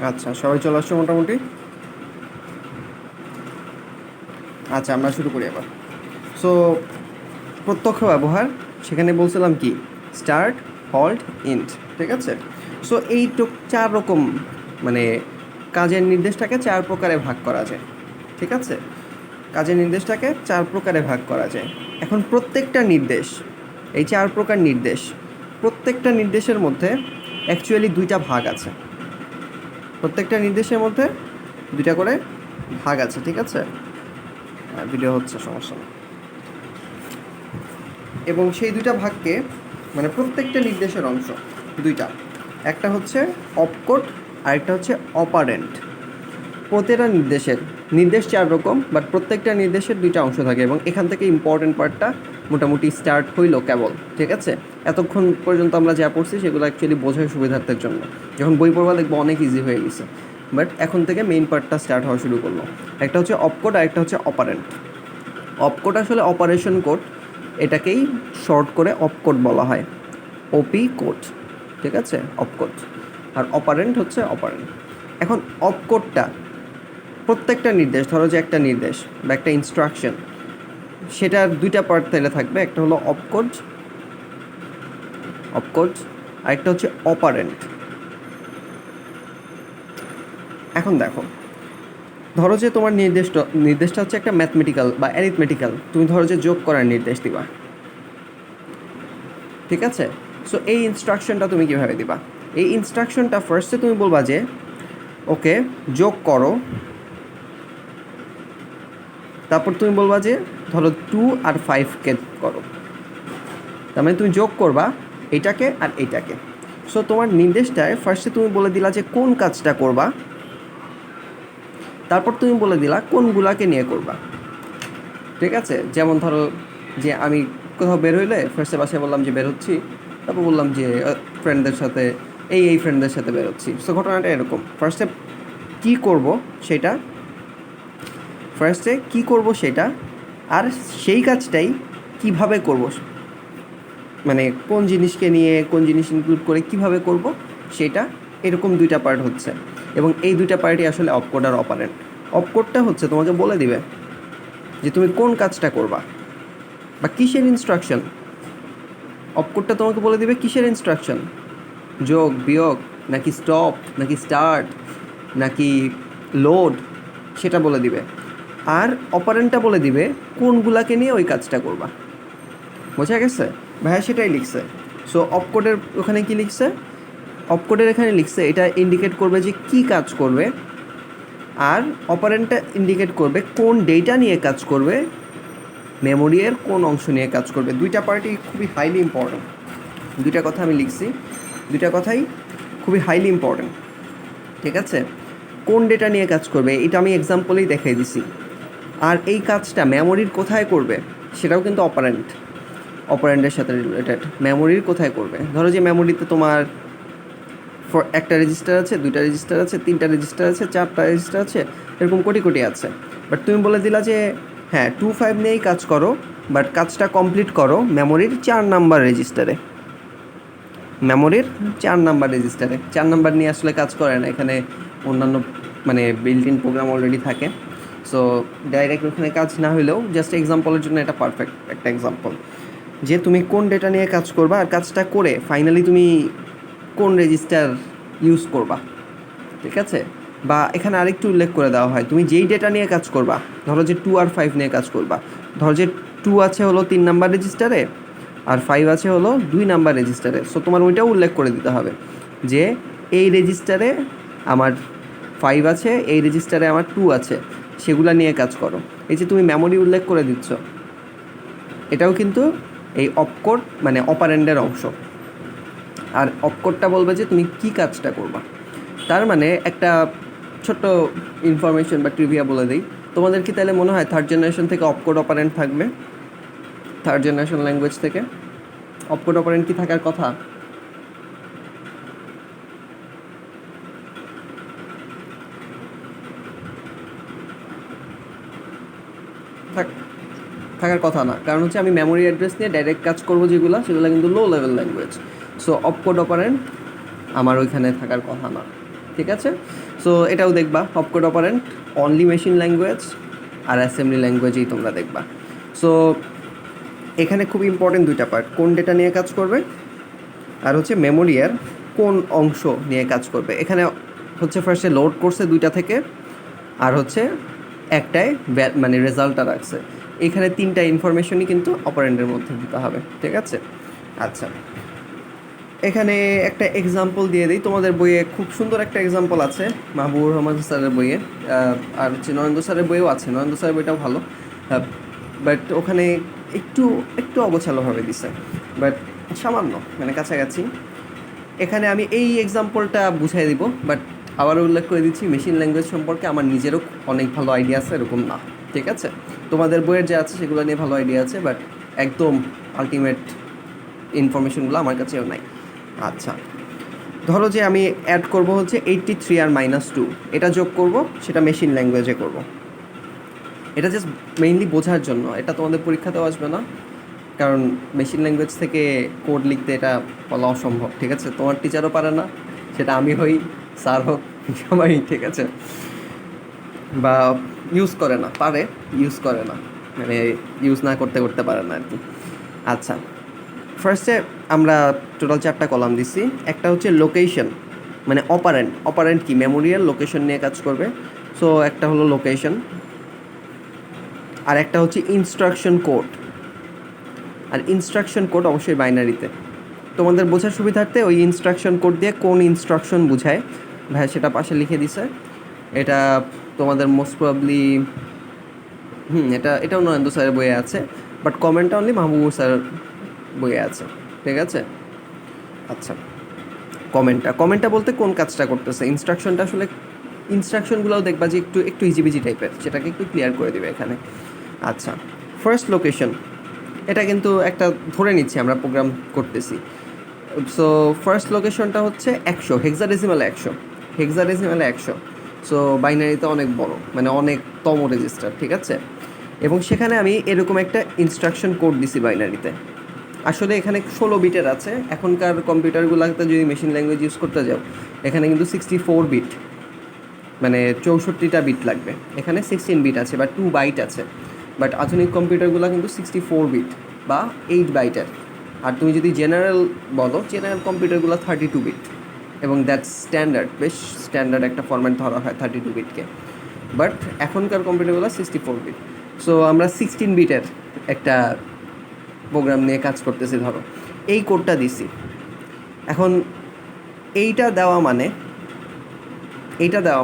আচ্ছা, সবাই চলে আসছো মোটামুটি। আচ্ছা, আমরা শুরু করি এবার। সো প্রত্যক্ষ ব্যবহার, সেখানে বলছিলাম কি, স্টার্ট, হল্ট, ইন্ট, ঠিক আছে। সো এই চার রকম, মানে কাজের নির্দেশটাকে চার প্রকারে ভাগ করা যায়, ঠিক আছে। কাজের নির্দেশটাকে চার প্রকারে ভাগ করা যায়। এখন প্রত্যেকটা নির্দেশ, এই চার প্রকার নির্দেশ, প্রত্যেকটা নির্দেশের মধ্যে অ্যাকচুয়ালি দুইটা ভাগ আছে। প্রত্যেকটা নির্দেশের মধ্যে দুইটা করে ভাগ আছে, ঠিক আছে। ভিডিও হচ্ছে, সমস্যা নেই। এবং সেই দুইটা ভাগকে, মানে প্রত্যেকটা নির্দেশের অংশ দুইটা, একটা হচ্ছে অপকোড, আরেকটা হচ্ছে অপারেন্ট। প্রতিটা নির্দেশ চার রকম, বাট প্রত্যেকটা নির্দেশের দুইটা অংশ থাকে। এবং এখান থেকে ইম্পর্টেন্ট পার্টটা মোটামুটি স্টার্ট হইল কেবল, ঠিক আছে। এতক্ষণ পর্যন্ত আমরা যা পড়ছি সেগুলো অ্যাকচুয়ালি বোঝার সুবিধার্থের জন্য। যখন বই পড়বা দেখবো অনেক ইজি হয়ে গেছে, বাট এখন থেকে মেইন পার্টটা স্টার্ট হওয়া শুরু করলো। একটা হচ্ছে অপকোড, আরেকটা হচ্ছে অপারেন্ট। অপকোড আসলে অপারেশন কোড, এটাকেই শর্ট করে অপকোড বলা হয়, ওপি কোড, ঠিক আছে, অপকোড। আর অপারেন্ট হচ্ছে অপারেন্ট। এখন অপকোডটা প্রত্যেকটা নির্দেশ, ধরো যে একটা নির্দেশ বা একটা ইনস্ট্রাকশন, সেটার দুইটা পার্ট তাহলে থাকবে। একটা হলো অপকোড, আরেকটা হচ্ছে অপারেন্ট। এখন দেখো, ধরো যে তোমার নির্দেশটা হচ্ছে একটা ম্যাথমেটিক্যাল বা অ্যারিথমেটিক্যাল, তুমি ধরো যে যোগ করার নির্দেশ দিবা, ঠিক আছে। সো এই ইনস্ট্রাকশনটা তুমি কীভাবে দিবা? এই ইনস্ট্রাকশনটা ফার্স্টে তুমি বলবা যে ওকে যোগ করো, তারপর তুমি বলবা যে ধরো 2 আর 5কে করো। তার মানে তুমি যোগ করবা এটাকে আর এইটাকে। সো তোমার নির্দেশটায় ফার্স্টে তুমি বলে দিলা যে কোন কাজটা করবা, তারপর তুমি বলে দিলা কোনগুলাকে নিয়ে করবা, ঠিক আছে। যেমন ধরো যে আমি কোথাও বের হইলে ফার্স্টে বাসায় বললাম যে বের হচ্ছি, তারপর বললাম যে ফ্রেন্ডদের সাথে, এই ফ্রেন্ডদের সাথে বের হচ্ছি। সো ঘটনাটা এরকম, ফার্স্টে কী করব সেটা, সেটা, আর সেই কাজটাই কিভাবে করব, মানে কোন জিনিসকে নিয়ে, কোন জিনিস ইনক্লুড করে কিভাবে করব সেটা, এরকম দুইটা পার্ট হচ্ছে। এবং এই দুইটা পার্টই আসলে অপকোড আর অপারেন্ট। অপকোডটা হচ্ছে তোমাকে বলে দিবে যে তুমি কোন কাজটা করবা বা কিসের ইনস্ট্রাকশন। অপকোডটা তোমাকে বলে দিবে কিসের ইনস্ট্রাকশন, যোগ, বিয়োগ, নাকি স্টপ, নাকি স্টার্ট, নাকি লোড, সেটা বলে দিবে। আর অপারেন্টটা বলে দিবে কোনগুলাকে নিয়ে ওই কাজটা করবা। বোঝা গেছে? ভাইয়া সেটাই লিখছে। সো অপকোডের ওখানে কি লিখছে, অপকোডের এখানে লিখছে এটা ইন্ডিকেট করবে যে কি কাজ করবে, আর অপারেন্টটা ইন্ডিকেট করবে কোন ডেটা নিয়ে কাজ করবে, মেমোরির কোন অংশ নিয়ে কাজ করবে। দুইটা পার্টই খুবই হাইলি ইম্পর্ট্যান্ট। দুইটা কথা আমি লিখছি, দুইটা কথাই খুবই হাইলি ইম্পর্ট্যান্ট, ঠিক আছে। কোন ডেটা নিয়ে কাজ করবে এটা আমি এক্সাম্পলেই দেখাই দিছি। আর এই কাজটা মেমোরির কোথায় করবে সেটাও কিন্তু অপারেন্টের সাথে রিলেটেড। মেমোরির কোথায় করবে, ধরো যে মেমোরিতে তোমার একটা রেজিস্টার আছে, দুইটা রেজিস্টার আছে, তিনটা রেজিস্টার আছে, চারটা রেজিস্টার আছে, এরকম কোটি আছে। বাট তুমি বলে দিলা যে হ্যাঁ 2 5 নিয়েই কাজ করো, বাট কাজটা কমপ্লিট করো মেমোরির 4 নাম্বার রেজিস্টারে। মেমোরির 4 নাম্বার রেজিস্টারে, 4 নাম্বার নিয়ে আসলে কাজ করে না, এখানে অন্যান্য মানে বিল্ট ইন প্রোগ্রাম অলরেডি থাকে। সো ডাইরেক্ট ওখানে কাজ না হলেও জাস্ট এক্সাম্পলের জন্য এটা পারফেক্ট একটা এক্সাম্পল, যে তুমি কোন ডেটা নিয়ে কাজ করবা আর কাজটা করে ফাইনালি তুমি কোন রেজিস্টার ইউজ করবা, ঠিক আছে। বা এখানে আরেকটু উল্লেখ করে দেওয়া হয়, তুমি যেই ডেটা নিয়ে কাজ করবা, ধরো যে 2 আর 5 নিয়ে কাজ করবা, ধরো যে 2 আছে হলো 3 নাম্বার রেজিস্টারে আর 5 আছে হলো 2 নাম্বার রেজিস্টারে। সো তোমার ওইটাও উল্লেখ করে দিতে হবে যে এই রেজিস্টারে আমার 5 আছে, এই রেজিস্টারে আমার 2 আছে, সেগুলা নিয়ে কাজ করো। এই যে তুমি মেমোরি উল্লেখ করে দিচ্ছ, এটাও কিন্তু এই অপকোড মানে অপারেন্ডের অংশ। আর অপকোডটা বলবে যে তুমি কী কাজটা করবা। তার মানে একটা ছোট্ট ইনফরমেশন বা ট্রিভিয়া বলে দিই, তোমাদের কি তাহলে মনে হয় থার্ড জেনারেশন থেকে অপকোড অপারেন্ট থাকবে? থার্ড জেনারেশন ল্যাঙ্গুয়েজ থেকে অপকোড অপারেন্ট কি থাকার কথা? থাকার কথা না, কারণ হচ্ছে আমি মেমোরি অ্যাড্রেস নিয়ে ডাইরেক্ট কাজ করবো যেগুলো, সেগুলো কিন্তু low level language. So opcode operant আমার ওইখানে থাকার কথা না, ঠিক আছে? সো এটাও দেখবা, opcode operand only machine language আর অ্যাসেম্বলি ল্যাঙ্গুয়েজেই তোমরা দেখবা। সো এখানে খুব ইম্পর্টেন্ট দুইটা পার্ট, কোন ডেটা নিয়ে কাজ করবে আর হচ্ছে মেমোরিয়ার কোন অংশ নিয়ে কাজ করবে। এখানে হচ্ছে ফার্স্টে লোড করছে দুইটা থেকে, আর হচ্ছে একটাই মানে রেজাল্টটা রাখছে। এখানে তিনটা ইনফরমেশনই কিন্তু অপারেন্টের মধ্যে দিতে হবে, ঠিক আছে? আচ্ছা, এখানে একটা এক্সাম্পল দিয়ে দিই। তোমাদের বইয়ে খুব সুন্দর একটা এক্সাম্পল আছে মাহবুবুর রহমান স্যারের বইয়ে, আর হচ্ছে নরেন্দ্র স্যারের বইও আছে, নরেন্দ্র স্যারের বইটাও ভালো, বাট ওখানে একটু একটু অগোছালোভাবে দিছে, বাট সামান্য মানে কাছাকাছি। এখানে আমি এই এক্সাম্পলটা বুঝাই দিব, বাট আবারও উল্লেখ করে দিচ্ছি, মেশিন ল্যাঙ্গুয়েজ সম্পর্কে আমার নিজেরও অনেক ভালো আইডিয়া আছে, এরকম না, ঠিক আছে? তোমাদের বইয়ের যে আছে সেগুলো নিয়ে ভালো আইডিয়া আছে, বাট একদম আলটিমেট ইনফরমেশনগুলো আমার কাছেও নাই। আচ্ছা, ধরো যে আমি অ্যাড করব হচ্ছে 83 আর -2, এটা যোগ করব, সেটা মেশিন ল্যাঙ্গুয়েজে করব। এটা জাস্ট মেইনলি বোঝার জন্য, এটা তোমাদের পরীক্ষাতেও আসবে না, কারণ মেশিন ল্যাঙ্গুয়েজ থেকে কোড লিখতে এটা বলা অসম্ভব, ঠিক আছে? তোমার টিচারও পারে না, সেটা আমি হই, স্যার হোক, সবাই, ঠিক আছে? বা ইউজ করে না, পারে, ইউজ করে না, মানে ইউজ না করতে করতে পারে না আর কি। আচ্ছা, ফার্স্টে আমরা টোটাল 4টা কলাম দিছি। একটা হচ্ছে লোকেশন, মানে অপারেন্ট। অপারেন্ট কি? মেমোরিয়াল লোকেশন নিয়ে কাজ করবে। সো একটা হলো লোকেশন, আর একটা হচ্ছে ইনস্ট্রাকশন কোড। আর ইনস্ট্রাকশন কোড অবশ্যই বাইনারিতে। তোমাদের বোঝার সুবিধার্থে ওই ইনস্ট্রাকশন কোড দিয়ে কোন ইনস্ট্রাকশন বুঝায় ভাই সেটা পাশে লিখে দিছে। এটা তোমাদের মোস্ট প্রবাবলি এটাও নরেন্দ্র স্যারের বইয়ে আছে, বাট কমেন্টটা অনলি মাহবুবুর স্যারের বইয়ে আছে, ঠিক আছে? আচ্ছা, কমেন্টটা বলতে কোন কাজটা করতেছে, ইনস্ট্রাকশনটা আসলে ইনস্ট্রাকশনগুলোও দেখবা যে একটু একটু ইজিবিজি টাইপের, সেটাকে একটু ক্লিয়ার করে দেবে এখানে। আচ্ছা, ফার্স্ট লোকেশন, এটা কিন্তু একটা ধরে নিচ্ছি আমরা প্রোগ্রাম করতেছি। সো ফার্স্ট লোকেশনটা হচ্ছে 100, হেক্সাডেসিমালে 100। সো বাইনারিতে অনেক বড়, মানে অনেকতম রেজিস্টার, ঠিক আছে? এবং সেখানে আমি এরকম একটা ইনস্ট্রাকশন কোড দিছি বাইনারিতে। আসলে এখানে 16 বিটের আছে। এখনকার কম্পিউটারগুলোতে যদি মেশিন ল্যাঙ্গুয়েজ ইউজ করতে যাও, এখানে কিন্তু 64 বিট, মানে 64টা বিট লাগবে। এখানে 16 বিট আছে বা 2 বাইট আছে, বাট আধুনিক কম্পিউটারগুলো কিন্তু 64 বিট বা 8 বাইটের। আর তুমি যদি জেনারেল বলো, জেনারেল কম্পিউটারগুলো 32 বিট, এবং দ্যাটস স্ট্যান্ডার্ড, বেশ স্ট্যান্ডার্ড একটা ফরম্যাট ধরা হয় 32 বিটকে। বাট এখনকার কম্পিউটারগুলো 64 বিট। সো আমরা 16 বিটের একটা প্রোগ্রাম নিয়ে কাজ করতেছি, ধরো এই কোডটা দিছি। এখন এইটা দেওয়া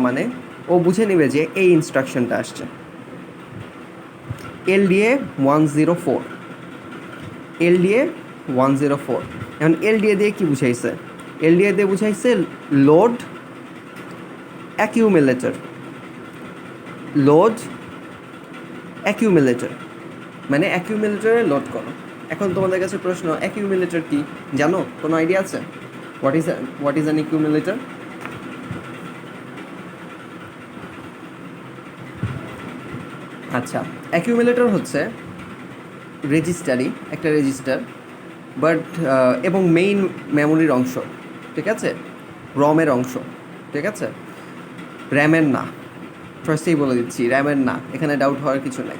ও বুঝে নেবে যে এই ইনস্ট্রাকশনটা আসছে LDA 104, এখন LDA দিয়ে কি বুঝাইছে? LDA দিয়ে বুঝাইছে লোড অ্যাকিউমুলেটর, মানে অ্যাকিউমুলেটরে লোড করো। এখন তোমাদের কাছে প্রশ্ন, অ্যাকিউমুলেটর কি জানো? কোনো আইডিয়া আছে? What is an accumulator? আচ্ছা, অ্যাকিউমুলেটর হচ্ছে একটা রেজিস্টার, বাট এবং মেইন মেমোরির অংশ, ঠিক আছে? রমের অংশ, ঠিক আছে? র্যামের না, ফার্স্টেই বলে দিচ্ছি, র্যামের না, এখানে ডাউট হওয়ার কিছু নাই।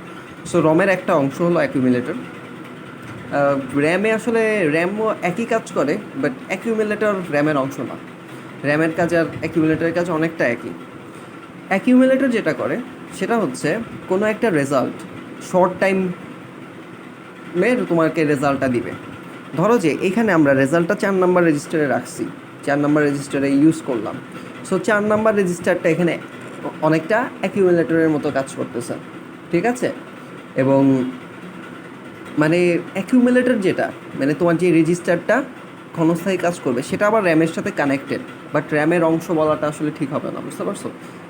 সো রমের একটা অংশ হলো অ্যাকিউমুলেটর। র্যামও একই কাজ করে, বাট অ্যাকিউমুলেটর র্যামের অংশ না। র্যামের কাজ আর অ্যাকিউমুলেটরের কাজ অনেকটা একই। অ্যাকিউমুলেটর যেটা করে সেটা হচ্ছে কোনো একটা রেজাল্ট শর্ট টাইমে তোমাকে রেজাল্টটা দিবে। ধরো যে এইখানে আমরা রেজাল্টটা 4 নাম্বার রেজিস্টারে রাখছি, 4 নাম্বার রেজিস্টারে ইউজ করলাম। সো 4 নাম্বার রেজিস্টারটা এখানে অনেকটা অ্যাকিউমুলেটরের মতো কাজ করতেছে, ঠিক আছে? এবং মানে অ্যাকিউমুলেটর যেটা, মানে তোমার যে রেজিস্টারটা ক্ষণস্থায়ী কাজ করবে, সেটা আবার র্যামের সাথে কানেক্টেড, বাট র্যামের অংশ বলাটা আসলে ঠিক হবে না, বুঝতে পারছো?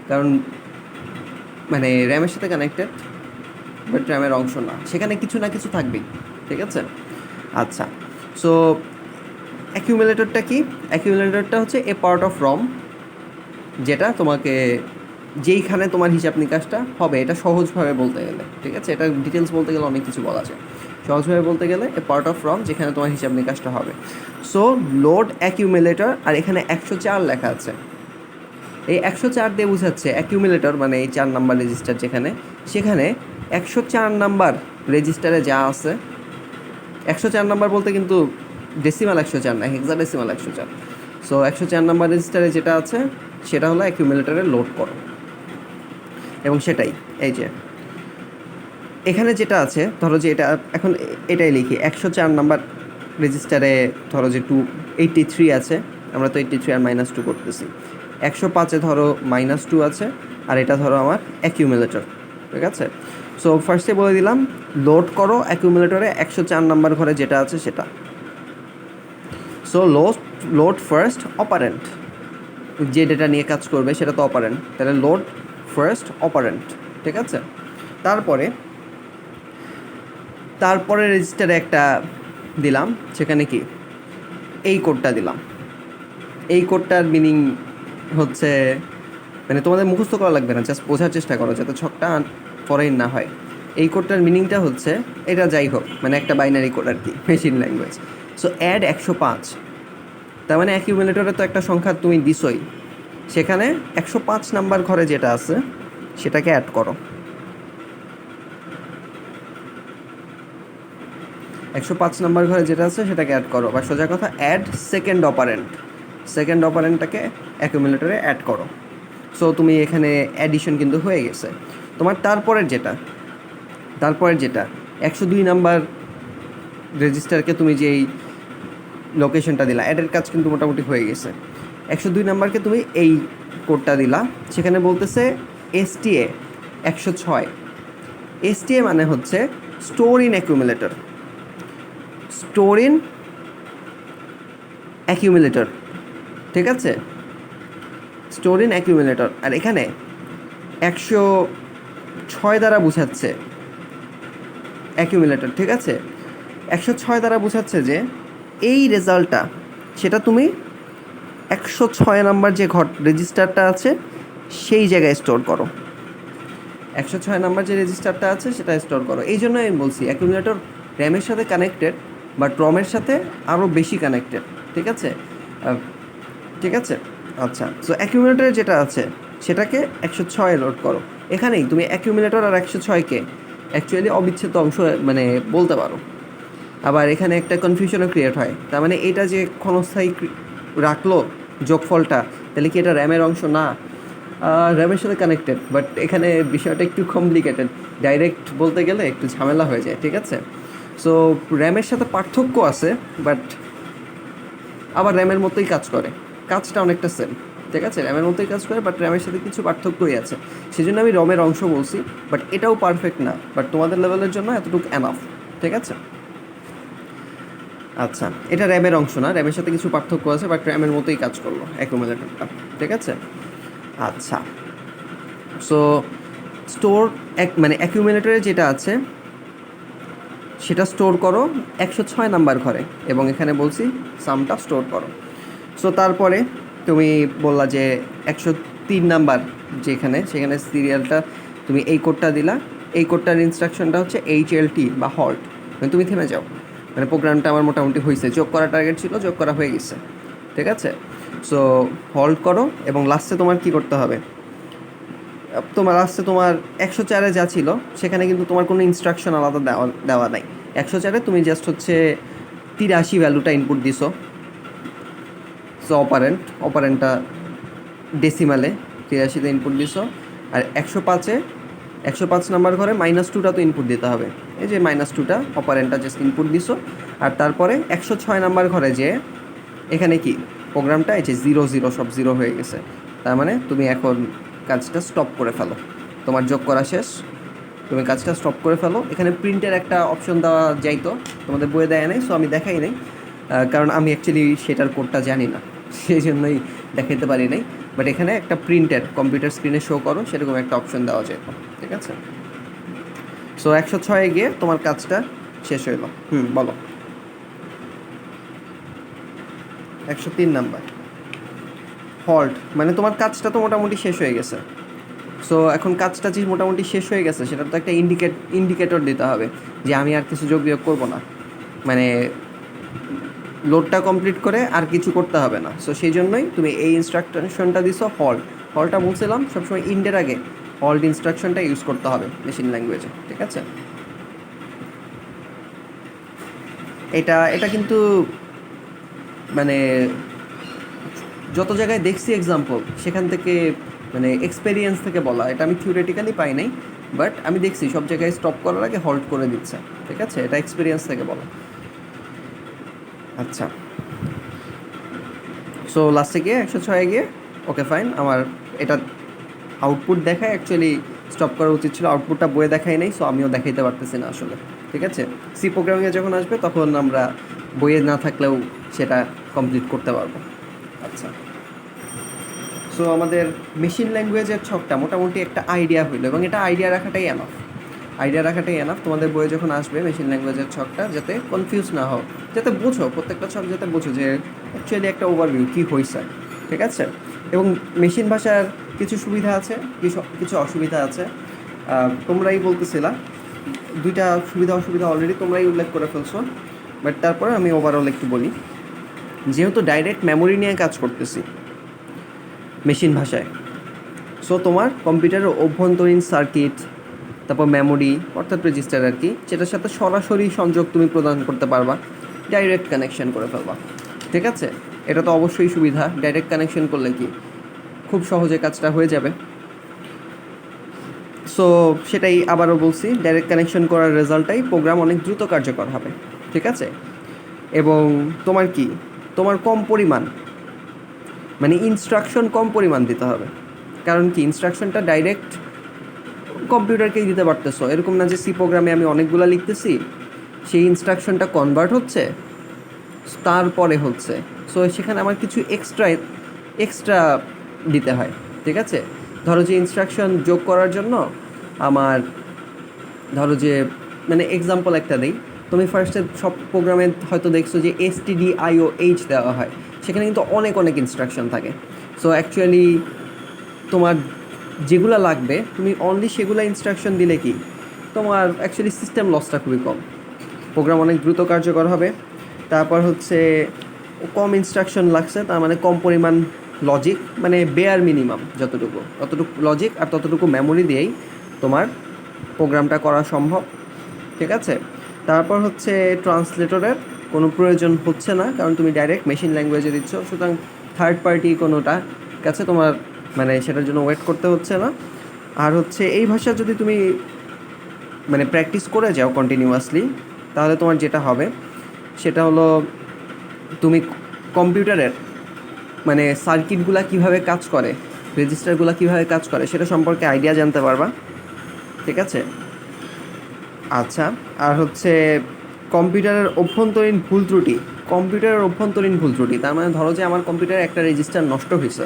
কারণ মানে র্যামের সাথে কানেক্টেড বাট র্যামের অংশ না, সেখানে কিছু না কিছু থাকবেই, ঠিক আছে? আচ্ছা, সো অ্যাকিউমুলেটরটা কি? অ্যাকিউমুলেটরটা হচ্ছে এ পার্ট অফ রম, যেটা তোমাকে যেইখানে তোমার হিসাব নিকাশটা হবে, এটা সহজভাবে বলতে গেলে, ঠিক আছে, এটা ডিটেলস বলতে গেলে অনেক কিছু বলা যায়। সহজভাবে বলতে গেলে এ পার্ট অফ রম যেখানে তোমার হিসাব নিকাশটা হবে। সো লোড অ্যাকিউমুলেটর, আর এখানে 104 লেখা আছে। এই 104 দিয়ে বোঝাচ্ছে অ্যাকিউমুলেটর মানে এই 4 নাম্বার রেজিস্টার যেখানে, সেখানে 104 নাম্বার রেজিস্টারে যা আছে, 104 নাম্বার বলতে কিন্তু ডেসিমাল 104 না, হেক্সাডেসিমাল 104। সো 104 নাম্বার রেজিস্টারে যেটা আছে সেটা হলো অ্যাকিউমুলেটরে লোড করো, এবং সেটাই এই যে এখানে যেটা আছে, ধরো যে এটা এখন এটাই লিখি 104 নাম্বার রেজিস্টারে, ধরো যে 283 আছে, আমরা তো 83 আর -2 করতেছি। 105-এ ধরো -2 আছে, আর এটা ধরো আমার অ্যাকিউমুলেটর, ঠিক আছে। সো ফার্স্টে বলে দিলাম লোড করো অ্যাকিউমুলেটরে 104 নাম্বার ঘরে যেটা আছে সেটা। সো লোড ফার্স্ট অপারেন্ট, যে ডেটা নিয়ে কাজ করবে সেটা তো অপারেন্ট, তাহলে লোড ফার্স্ট অপারেন্ট, ঠিক আছে। তারপরে রেজিস্টারে একটা দিলাম, সেখানে কি এই কোডটা দিলাম। এই কোডটার মিনিং হচ্ছে, মানে তোমাদের মুখস্থ করা লাগবে না, জাস্ট বোঝার চেষ্টা করো যাতে ছকটা ফরেন না হয়। এই কোডটার মিনিংটা হচ্ছে, এটা যাই হোক মানে একটা বাইনারি কোড আর কি, মেশিন ল্যাঙ্গুয়েজ। সো অ্যাড 105, তার মানে অ্যাকিউমুলেটরে তো একটা সংখ্যা তুমি দিছই, সেখানে 105 নাম্বার ঘরে যেটা আছে সেটাকে অ্যাড করো। 105 নাম্বার ঘরে যেটা আছে সেটাকে অ্যাড করো, বা সোজা কথা অ্যাড সেকেন্ড অপারেন্টটাকে অ্যাকিউমুলেটরে অ্যাড করো। সো তুমি এখানে অ্যাডিশন কিন্তু হয়ে গেছে। তোমার তারপরের যেটা 102 নাম্বার রেজিস্টারকে তুমি যেই লোকেশনটা দিলা, অ্যাডের কাজ কিন্তু মোটামুটি হয়ে গেছে। 102 নাম্বারকে তুমি এই কোডটা দিলা, সেখানে বলতেছে STA 106। STA মানে হচ্ছে স্টোর ইন অ্যাকিউমুলেটর, ঠিক আছে, স্টোর ইন অ্যাকিউমুলেটর। আর এখানে 106 দ্বারা বোঝাচ্ছে অ্যাকিউমুলেটর, ঠিক আছে। 106 দ্বারা বোঝাচ্ছে যে এই রেজাল্টটা সেটা তুমি 106 নাম্বার যে রেজিস্টারটা আছে সেই জায়গায় স্টোর করো। 106 নাম্বার যে রেজিস্টারটা আছে সেটা স্টোর করো। এই জন্য আমি বলছি অ্যাকিউমুলেটর র্যামের সাথে কানেক্টেড, বাট রমের সাথে আরও বেশি কানেক্টেড, ঠিক আছে। আচ্ছা, সো অ্যাকিউমুলেটরে যেটা আছে সেটাকে 106-এ লোড করো। এখানেই তুমি অ্যাকিউমুলেটর আর 106-কে অ্যাকচুয়ালি অবিচ্ছেদ্য অংশ মানে বলতে পারো। আবার এখানে একটা কনফিউশনও ক্রিয়েট হয়, তার মানে এটা যে ক্ষণস্থায়ী রাখলো যোগফলটা, তাহলে কি এটা র্যামের অংশ না? র্যামের সাথে কানেক্টেড, বাট এখানে বিষয়টা একটু কমপ্লিকেটেড, ডাইরেক্ট বলতে গেলে একটু ঝামেলা হয়ে যায়, ঠিক আছে। সো র্যামের সাথে পার্থক্য আছে, বাট আবার র্যামের মতোই কাজ করে, কাজটা অনেকটা সেম, ঠিক আছে। র্যামের মতোই কাজ করে, বাট র্যামের সাথে কিছু পার্থক্যই আছে, সেজন্য আমি রমের অংশ বলছি। বাট এটাও পারফেক্ট না, বাট তোমাদের লেভেলের জন্য এতটুকু এনাফ, ঠিক আছে। আচ্ছা, এটা র্যামের অংশ না, র্যামের সাথে কিছু পার্থক্য আছে, বাট র্যামের মতোই কাজ করলো অ্যাকুমুলেটরটা, ঠিক আছে। আচ্ছা, সো স্টোর মানে অ্যাকিউমুলেটরে যেটা আছে সেটা স্টোর করো 106 নাম্বার ঘরে, এবং এখানে বলছি সামটা স্টোর করো। সো তারপরে তুমি বললা যে 103 নাম্বার যেখানে, সেখানে সিরিয়ালটা তুমি এই কোডটা দিলা। এই কোডটার ইনস্ট্রাকশনটা হচ্ছে HLT বা হল্ট, মানে তুমি থেমে যাও। মানে প্রোগ্রামটা আমার মোটামুটি হয়েছে, যোগ করা টার্গেট ছিল, যোগ করা হয়ে গেছে, ঠিক আছে। সো হল্ট করো, এবং লাস্টে তোমার কী করতে হবে, তোমার 104-এ যা ছিল সেখানে কিন্তু তোমার কোনো ইনস্ট্রাকশন আলাদা দেওয়া নাই। 104-এ তুমি জাস্ট হচ্ছে 83 ভ্যালুটা ইনপুট দিছো। সো অপারেন্টটা ডেসিমালে 83-তে ইনপুট দিছো। আর 105 নাম্বার ঘরে -2টা তো ইনপুট দিতে হবে, এই যে -2টা অপারেন্টটা জাস্ট ইনপুট দিছো। আর তারপরে 106 নাম্বার ঘরে যে এখানে কি প্রোগ্রামটা এই যে 0 সব 0 হয়ে গেছে, তার মানে তুমি এখন কাজটা স্টপ করে ফেলো, তোমার যোগ করা শেষ, তুমি কাজটা স্টপ করে ফেলো। এখানে প্রিন্টের একটা অপশন দেওয়া যাইতো, তোমাদের বইয়ে দেয় নাই, সো আমি দেখাই নাই, কারণ আমি অ্যাকচুয়ালি সেটার কোডটা জানি না, সেই জন্যই দেখাতে পারি নাই। বাট এখানে একটা প্রিন্টের কম্পিউটার স্ক্রিনে শো করো সেরকম একটা অপশন দেওয়া যেত, ঠিক আছে। সো 106-এ গিয়ে তোমার কাজটা শেষ হইলো। বলো। 103 নাম্বার হল্ট, মানে তোমার কাজটা তো মোটামুটি শেষ হয়ে গেছে, সো এখন কাজটা যে মোটামুটি শেষ হয়ে গেছে, সেটা তো একটা ইন্ডিকেটর দিতে হবে যে আমি আর কিছু যোগ বিয়োগ করবো না, মানে লোডটা কমপ্লিট করে আর কিছু করতে হবে না। সো সেই জন্যই তুমি এই ইনস্ট্রাকশনটা দিছো হলটা বলছিলাম সবসময় ইন্ডের আগে হল্ট ইনস্ট্রাকশনটা ইউজ করতে হবে মেশিন ল্যাঙ্গুয়েজে, ঠিক আছে? এটা কিন্তু মানে যত জায়গায় দেখছি এক্সাম্পল, সেখান থেকে মানে এক্সপেরিয়েন্স থেকে বলা, এটা আমি থিওরিটিক্যালি পাই নাই, বাট আমি দেখছি সব জায়গায় স্টপ করার আগে হল্ট করে দিচ্ছে, ঠিক আছে? এটা এক্সপিরিয়েন্স থেকে বলা। আচ্ছা, সো লাস্টে গিয়ে 106 গিয়ে ওকে ফাইন, আমার এটা আউটপুট দেখায়, অ্যাকচুয়ালি স্টপ করা উচিত ছিল, আউটপুটটা বইয়ে দেখাই নাই, সো আমিও দেখাইতে পারতেছি না আসলে, ঠিক আছে? সি প্রোগ্রামিংয়ে যখন আসবে তখন আমরা বইয়ে না থাকলেও সেটা কমপ্লিট করতে পারবো। আচ্ছা, সো আমাদের মেশিন ল্যাঙ্গুয়েজের ছকটা মোটামুটি একটা আইডিয়া হইলো, এবং এটা আইডিয়া রাখাটাই এনাফ। তোমাদের বইয়ে যখন আসবে মেশিন ল্যাঙ্গুয়েজের ছকটা, যাতে কনফিউজ না হও, যাতে বোঝো প্রত্যেকটা ছক, যাতে বোঝো যে অ্যাকচুয়ালি একটা ওভারভিউ কী হয়েছে, ঠিক আছে? এবং মেশিন ভাষার কিছু সুবিধা আছে, কিছু অসুবিধা আছে। তোমরাই বলতেছিলা, দুইটা সুবিধা অসুবিধা অলরেডি তোমরাই উল্লেখ করে ফেলছো, বাট তারপরে আমি ওভারঅল একটু বলি। যেহেতু ডাইরেক্ট মেমোরি নিয়ে কাজ করতেছি মেশিন ভাষায়, সো তোমার কম্পিউটারের অভ্যন্তরীণ সার্কিট, তারপর মেমোরি অর্থাৎ রেজিস্টার আর কি, যেটার সাথে সরাসরি সংযোগ তুমি প্রদান করতে পারবা, ডাইরেক্ট কানেকশন করে ফেলবা, ঠিক আছে? এটা তো অবশ্যই সুবিধা, ডাইরেক্ট কানেকশন করলে কি খুব সহজে কাজটা হয়ে যাবে। সো সেটাই আবারও বলছি, ডাইরেক্ট কানেকশন করার রেজাল্টটাই প্রোগ্রাম অনেক দ্রুত কার্যকর হবে, ঠিক আছে? এবং তোমার কম পরিমাণ, মানে ইনস্ট্রাকশন কম পরিমাণ দিতে হবে। কারণ কি, ইনস্ট্রাকশনটা ডাইরেক্ট কম্পিউটারকেই দিতে পারতেছো, এরকম না যে সি প্রোগ্রামে আমি অনেকগুলো লিখতেছি, সেই ইনস্ট্রাকশনটা কনভার্ট হচ্ছে তারপরে হচ্ছে, সো সেখানে আমার কিছু এক্সট্রা দিতে হয়, ঠিক আছে? ধরো যে ইনস্ট্রাকশন যোগ করার জন্য আমার, ধরো যে মানে এক্সাম্পল একটা দিই, তুমি ফার্স্টে সব প্রোগ্রামে হয়তো দেখছো যে STDIOH দেওয়া হয়, সেখানে কিন্তু অনেক ইনস্ট্রাকশন থাকে। সো অ্যাকচুয়ালি তোমার যেগুলো লাগবে তুমি অনলি সেগুলো ইনস্ট্রাকশন দিলে কি তোমার অ্যাকচুয়ালি সিস্টেম লসটা খুবই কম, প্রোগ্রাম অনেক দ্রুত কার্যকর হবে। তারপর হচ্ছে কম ইনস্ট্রাকশন লাগছে, তার মানে কম পরিমাণ লজিক, মানে বেয়ার মিনিমাম ততটুকু লজিক আর ততটুকু মেমোরি দিয়েই তোমার প্রোগ্রামটা করা সম্ভব, ঠিক আছে? তারপর হচ্ছে ট্রান্সলেটরের কোনো প্রয়োজন হচ্ছে না, কারণ তুমি ডাইরেক্ট মেশিন ল্যাঙ্গুয়েজে দিচ্ছ, সুতরাং থার্ড পার্টি কোনোটা কাছে তোমার মানে সেটার জন্য ওয়েট করতে হচ্ছে না। আর হচ্ছে এই ভাষা যদি তুমি মানে প্র্যাকটিস করে যাও কন্টিনিউয়াসলি, তাহলে তোমার যেটা হবে সেটা হলো তুমি কম্পিউটারের মানে সার্কিটগুলো কীভাবে কাজ করে, রেজিস্টারগুলো কীভাবে কাজ করে সেটা সম্পর্কে আইডিয়া জানতে পারবা, ঠিক আছে? আচ্ছা, আর হচ্ছে কম্পিউটারের অভ্যন্তরীণ ভুল ত্রুটি, তার মানে ধরো যে আমার কম্পিউটারে একটা রেজিস্টার নষ্ট হয়েছে,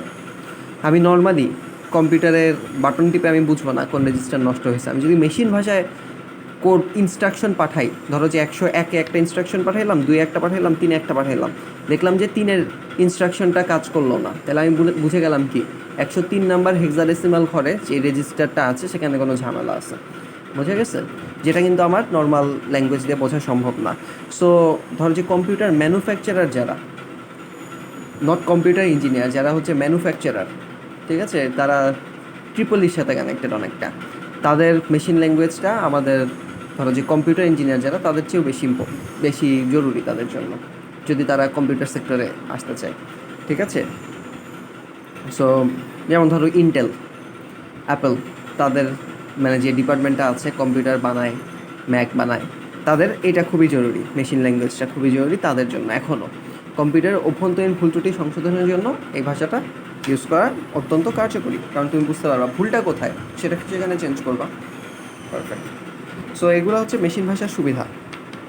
আমি নর্মালি কম্পিউটারের বাটন টিপে আমি বুঝবো না কোন রেজিস্টার নষ্ট হয়েছে। আমি যদি মেশিন ভাষায় কোড ইনস্ট্রাকশন পাঠাই, ধরো যে 101-এ একটা ইনস্ট্রাকশন পাঠাইলাম, 2-এ একটা পাঠাইলাম, 3-এ একটা পাঠাইলাম, দেখলাম যে 3-এর ইনস্ট্রাকশনটা কাজ করলো না, তাহলে আমি বুঝে গেলাম কি 103 নাম্বার হেক্সাডেসিমাল ঘরে যে রেজিস্টারটা আছে সেখানে কোনো ঝামেলা আছে, বোঝা গেছে? যেটা কিন্তু আমার নর্মাল ল্যাঙ্গুয়েজ দিয়ে বোঝা সম্ভব না। সো ধরো যে কম্পিউটার ম্যানুফ্যাকচারার যারা, নট কম্পিউটার ইঞ্জিনিয়ার, যারা হচ্ছে ম্যানুফ্যাকচারার, ঠিক আছে, তারা ট্রিপলির সাথে কানেক্টেড অনেকটা, তাদের মেশিন ল্যাঙ্গুয়েজটা আমাদের ধরো যে কম্পিউটার ইঞ্জিনিয়ার যারা, তাদের চেয়েও বেশি জরুরি তাদের জন্য, যদি তারা কম্পিউটার সেক্টরে আসতে চায়, ঠিক আছে? সো যেমন ধরো ইন্টেল, অ্যাপল, তাদের মানে যে ডিপার্টমেন্টটা আছে কম্পিউটার বানায়, ম্যাক বানায়, তাদের এটা খুবই জরুরি, মেশিন ল্যাঙ্গুয়েজটা খুবই জরুরি তাদের জন্য। এখনও কম্পিউটারের অভ্যন্তরীণ ভুল ত্রুটি সংশোধনের জন্য এই ভাষাটা ইউজ করা অত্যন্ত কার্যকরী, কারণ তুমি বুঝতে পারবা ভুলটা কোথায়, সেটা সেখানে চেঞ্জ করবা। পারফেক্ট। সো এগুলো হচ্ছে মেশিন ভাষার সুবিধা,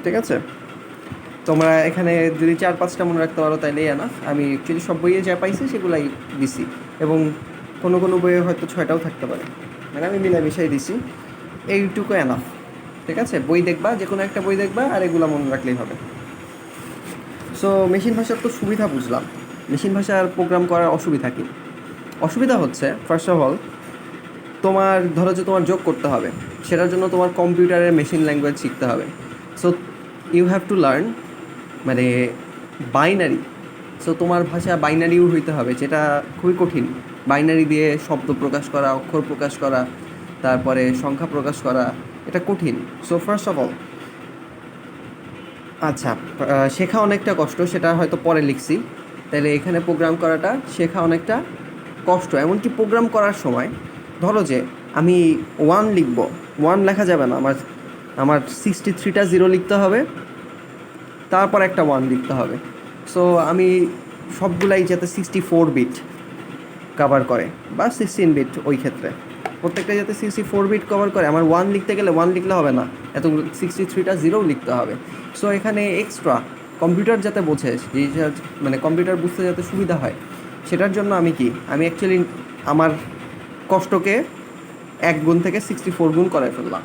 ঠিক আছে? তোমরা এখানে যদি 4-5টা মনে রাখতে পারো তাইলেই না, আমি অ্যাকচুয়ালি সব বইয়ে যা পাইছি সেগুলাই দিছি, এবং কোনো বইয়ে হয়তো 6টাও থাকতে পারে, মানে আমি মিলামিশাই দিছি, এইটুকু এনাফ, ঠিক আছে? বই দেখবা, যে কোনো একটা বই দেখবা, আর এগুলো মনে রাখলেই হবে। সো মেশিন ভাষার তো সুবিধা বুঝলাম, মেশিন ভাষার প্রোগ্রাম করার অসুবিধা কী? অসুবিধা হচ্ছে ফার্স্ট অফ অল তোমার ধরো যে তোমার যোগ করতে হবে, সেটার জন্য তোমার কম্পিউটারের মেশিন ল্যাঙ্গুয়েজ শিখতে হবে। So you have to learn মানে বাইনারি। সো তোমার ভাষা বাইনারিও হইতে হবে, যেটা খুবই কঠিন। বাইনারি দিয়ে শব্দ প্রকাশ করা, অক্ষর প্রকাশ করা, তারপরে সংখ্যা প্রকাশ করা, এটা কঠিন। সো ফার্স্ট অফ অল আচ্ছা, শেখা অনেকটা কষ্ট, সেটা হয়তো পরে লিখছি। তাহলে এখানে প্রোগ্রাম করাটা শেখা অনেকটা কষ্ট। এমনকি প্রোগ্রাম করার সময় ধরো যে আমি 1 লিখব, 1 লেখা যাবে না, আমার 63টা জিরো লিখতে হবে, তারপর একটা 1 লিখতে হবে। সো আমি সবগুলাই যাতে 64 বিট কভার করে বা 16 বিট, ওই ক্ষেত্রে প্রত্যেকটা যাতে 64 বিট কভার করে, আমার 1 লিখতে গেলে 1 লিখলে হবে না, এতগুলো 63টা জিরো লিখতে হবে। সো এখানে এক্সট্রা কম্পিউটার যাতে বোঝে, মানে কম্পিউটার বুঝতে যাতে সুবিধা হয়, সেটার জন্য আমি অ্যাকচুয়ালি আমার কষ্টকে 1 গুণ থেকে 64 গুণ করে ফেললাম।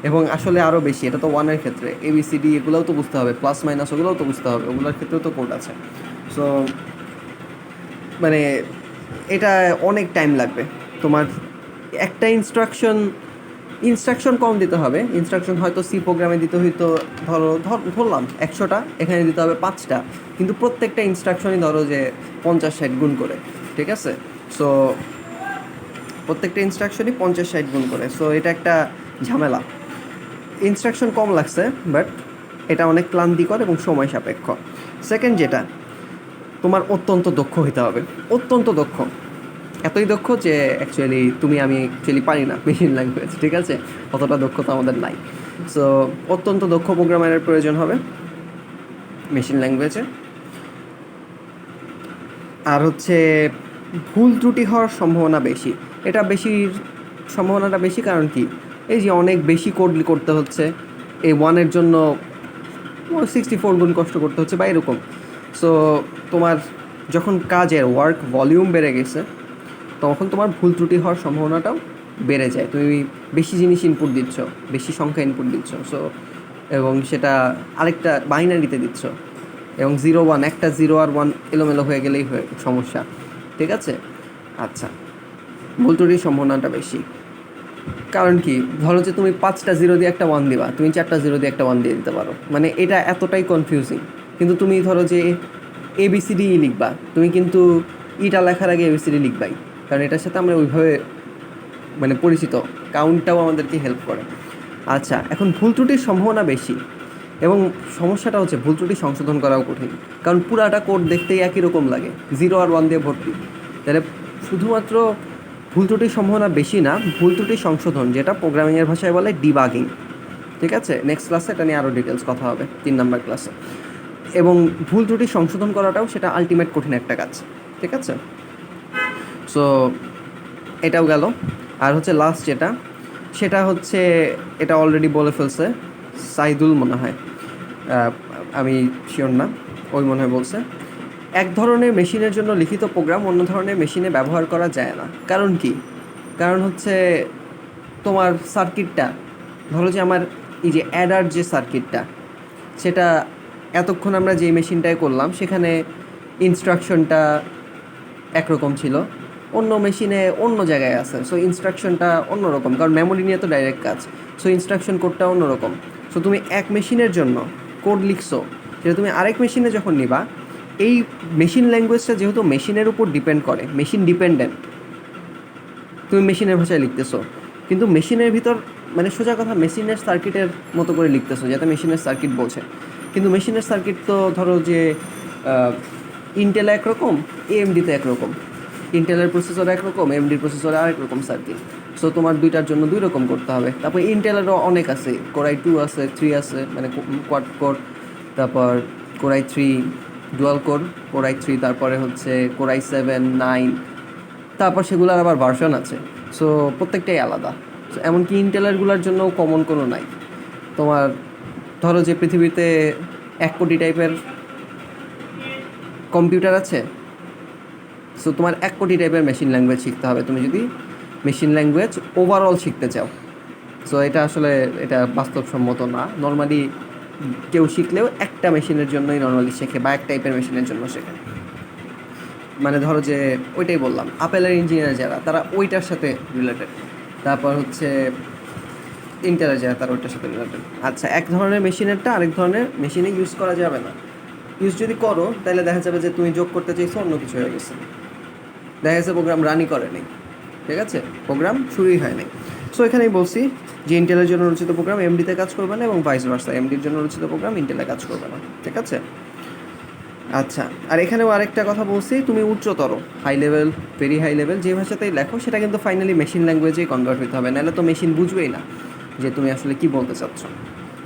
এবং আসলে আরও বেশি, এটা তো 1-এর ক্ষেত্রে ABCD এগুলোও তো বুঝতে হবে, প্লাস মাইনাস ওগুলোও তো বুঝতে হবে, ওগুলোর ক্ষেত্রেও তো কোড আছে। সো মানে এটা অনেক টাইম লাগবে তোমার। একটা ইনস্ট্রাকশন কম দিতে হবে। ইনস্ট্রাকশন হয়তো সি প্রোগ্রামে দিতে হইতো ধরলাম 100টা, এখানে দিতে হবে 5টা, কিন্তু প্রত্যেকটা ইনস্ট্রাকশনই ধরো যে 50-60 গুণ করে, ঠিক আছে? সো প্রত্যেকটা ইনস্ট্রাকশনই 50-60 গুণ করে। সো এটা একটা ঝামেলা। ইনস্ট্রাকশন কম লাগছে, বাট এটা অনেক ক্লান্তিকর এবং সময় সাপেক্ষ। সেকেন্ড যেটা, তোমার অত্যন্ত দক্ষ হইতে হবে, অত্যন্ত দক্ষ, এতই দক্ষ যে আমি অ্যাকচুয়ালি পারি না মেশিন ল্যাঙ্গুয়েজ, ঠিক আছে? অতটা দক্ষতা আমাদের নাই। সো অত্যন্ত দক্ষ প্রোগ্রামারের প্রয়োজন হবে মেশিন ল্যাঙ্গুয়েজে। আর হচ্ছে ভুল ত্রুটি হওয়ার সম্ভাবনা বেশি, সম্ভাবনাটা বেশি কারণ কি, এই যে অনেক বেশি কোড করতে হচ্ছে, এই 1-এর জন্য 64 গুণ কষ্ট করতে হচ্ছে বা এরকম। সো তোমার যখন কাজের ওয়ার্ক ভলিউম বেড়ে গেছে, তখন তোমার ভুল ত্রুটি হওয়ার সম্ভাবনাটাও বেড়ে যায়। তুমি বেশি জিনিস ইনপুট দিচ্ছ, বেশি সংখ্যা ইনপুট দিচ্ছ, সো এবং সেটা আরেকটা বাইনারিতে দিচ্ছ, এবং 0-1, একটা 0 আর 1 এলোমেলো হয়ে গেলেই সমস্যা, ঠিক আছে? আচ্ছা, ভুল ত্রুটির সম্ভাবনাটা বেশি কারণ কি, ধরো যে তুমি 5টা 0 দিয়ে একটা 1 দিবা, তুমি 4টা 0 দিয়ে একটা 1 দিয়ে দিতে পারো, মানে এটা এতটাই কনফিউজিং। কিন্তু তুমি ধরো যে ABCD লিখবা, তুমি কিন্তু ইটা লেখার আগে ABCD লিখবাই, কারণ এটার সাথে আমরা ওইভাবে মানে পরিচিত, কাউন্টটাও আমাদেরকে হেল্প করে। আচ্ছা, এখন ভুল ত্রুটির সম্ভাবনা বেশি, এবং সমস্যাটা হচ্ছে ভুল ত্রুটি সংশোধন করাও কঠিন, কারণ পুরাটা কোড দেখতেই একই রকম লাগে, 0 আর 1 দিয়ে ভর্তি। তাহলে শুধুমাত্র ভুল ত্রুটির সম্ভাবনা বেশি না, ভুল ত্রুটি সংশোধন, যেটা প্রোগ্রামিংয়ের ভাষায় বলে ডিবাগিং, ঠিক আছে? নেক্সট ক্লাসে এটা নিয়ে আরও ডিটেলস কথা হবে, 3 নাম্বার ক্লাসে। এবং ভুল ত্রুটি সংশোধন করাটাও সেটা আলটিমেট কঠিন একটা কাজ, ঠিক আছে? সো এটাও গেল। আর হচ্ছে লাস্ট যেটা, সেটা হচ্ছে, এটা অলরেডি বলে ফেলছে সাইদুল মনে হয়, আমি শিওর না, ওই মনে হয় বলছে, এক ধরনের মেশিনের জন্য লিখিত প্রোগ্রাম অন্য ধরনের মেশিনে ব্যবহার করা যায় না। কারণ কি? কারণ হচ্ছে তোমার সার্কিটটা, ধরো যে আমার এই যে অ্যাডার যে সার্কিটটা, সেটা এতক্ষণ আমরা যে মেশিনটায় করলাম, সেখানে ইনস্ট্রাকশনটা একরকম ছিল, অন্য মেশিনে অন্য জায়গায় আছে। সো ইনস্ট্রাকশনটা অন্যরকম, কারণ মেমোরি নিয়ে তো ডাইরেক্ট কাজ। সো ইনস্ট্রাকশন কোডটা অন্যরকম। সো তুমি এক মেশিনের জন্য কোড লিখছো, সেটা তুমি আরেক মেশিনে যখন নিবা, এই মেশিন ল্যাঙ্গুয়েজটা যেহেতু মেশিনের উপর ডিপেন্ড করে, মেশিন ডিপেন্ডেন্ট, তুমি মেশিনের ভাষায় লিখতেছো, কিন্তু মেশিনের ভিতর মানে সোজা কথা মেশিনের সার্কিটের মতো করে লিখতেছো, যাতে মেশিনের সার্কিট বোঝে। কিন্তু মেশিনের সার্কিট তো ধরো যে ইন্টেলে একরকম, AMD-তে একরকম, ইন্টেলের প্রসেসর একরকম, AMD-র প্রসেসরে আরেক রকম সার্কিট। সো তোমার দুইটার জন্য 2 রকম করতে হবে। তারপর ইন্টেলেরও অনেক আছে, Core i2 আছে, 3 আছে, মানে কোয়াড কোর, তারপর Core i3 dual core, Core i3, তারপরে হচ্ছে Core i7, 9, তারপর সেগুলোর আবার ভার্সন আছে। সো প্রত্যেকটাই আলাদা। সো এমনকি ইন্টেলেরগুলোর জন্য কমন কোনো নাই। তোমার ধরো যে পৃথিবীতে 1 কোটি টাইপের কম্পিউটার আছে, সো তোমার 1 কোটি টাইপের মেশিন ল্যাঙ্গুয়েজ শিখতে হবে তুমি যদি মেশিন ল্যাঙ্গুয়েজ ওভারঅল শিখতে চাও। সো এটা বাস্তবসম্মত না। নর্মালি কেউ শিখলেও একটা মেশিনের জন্যই নর্মালি শেখে, বা এক টাইপের মেশিনের জন্য শেখে। মানে ধরো যে ওইটাই বললাম, আপেলের ইঞ্জিনিয়ার যারা, তারা ওইটার সাথে রিলেটেড। তারপর হচ্ছে ইন্টেলিজেন্স তার ওইটার সাথে রিলেটেড। আচ্ছা, এক ধরনের মেশিনেরটা আরেক ধরনের মেশিনে ইউজ করা যাবে না। ইউজ যদি করো তাহলে দেখা যাবে যে তুমি যোগ করতে চাইছো অন্য কিছু হয়ে গেছে, দেখা যাচ্ছে প্রোগ্রাম রানই করেনি, ঠিক আছে, প্রোগ্রাম শুরুই হয়নি। সো এখানেই বলছি যে ইন্টেলের জন্য রচিত প্রোগ্রাম এমডিতে কাজ করবে না এবং ভাইস ভার্সা, এমডির জন্য রচিত প্রোগ্রাম ইন্টেলে কাজ করবে না, ঠিক আছে। আচ্ছা, আর এখানেও আরেকটা কথা বলছি, তুমি উচ্চতর high level, very high level যে ভাষাতেই লেখো সেটা কিন্তু ফাইনালি মেশিন ল্যাঙ্গুয়েজেই কনভার্ট হতে হবে, নাহলে তো মেশিন বুঝবেই না যে তুমি আসলে কী বলতে চাচ্ছ।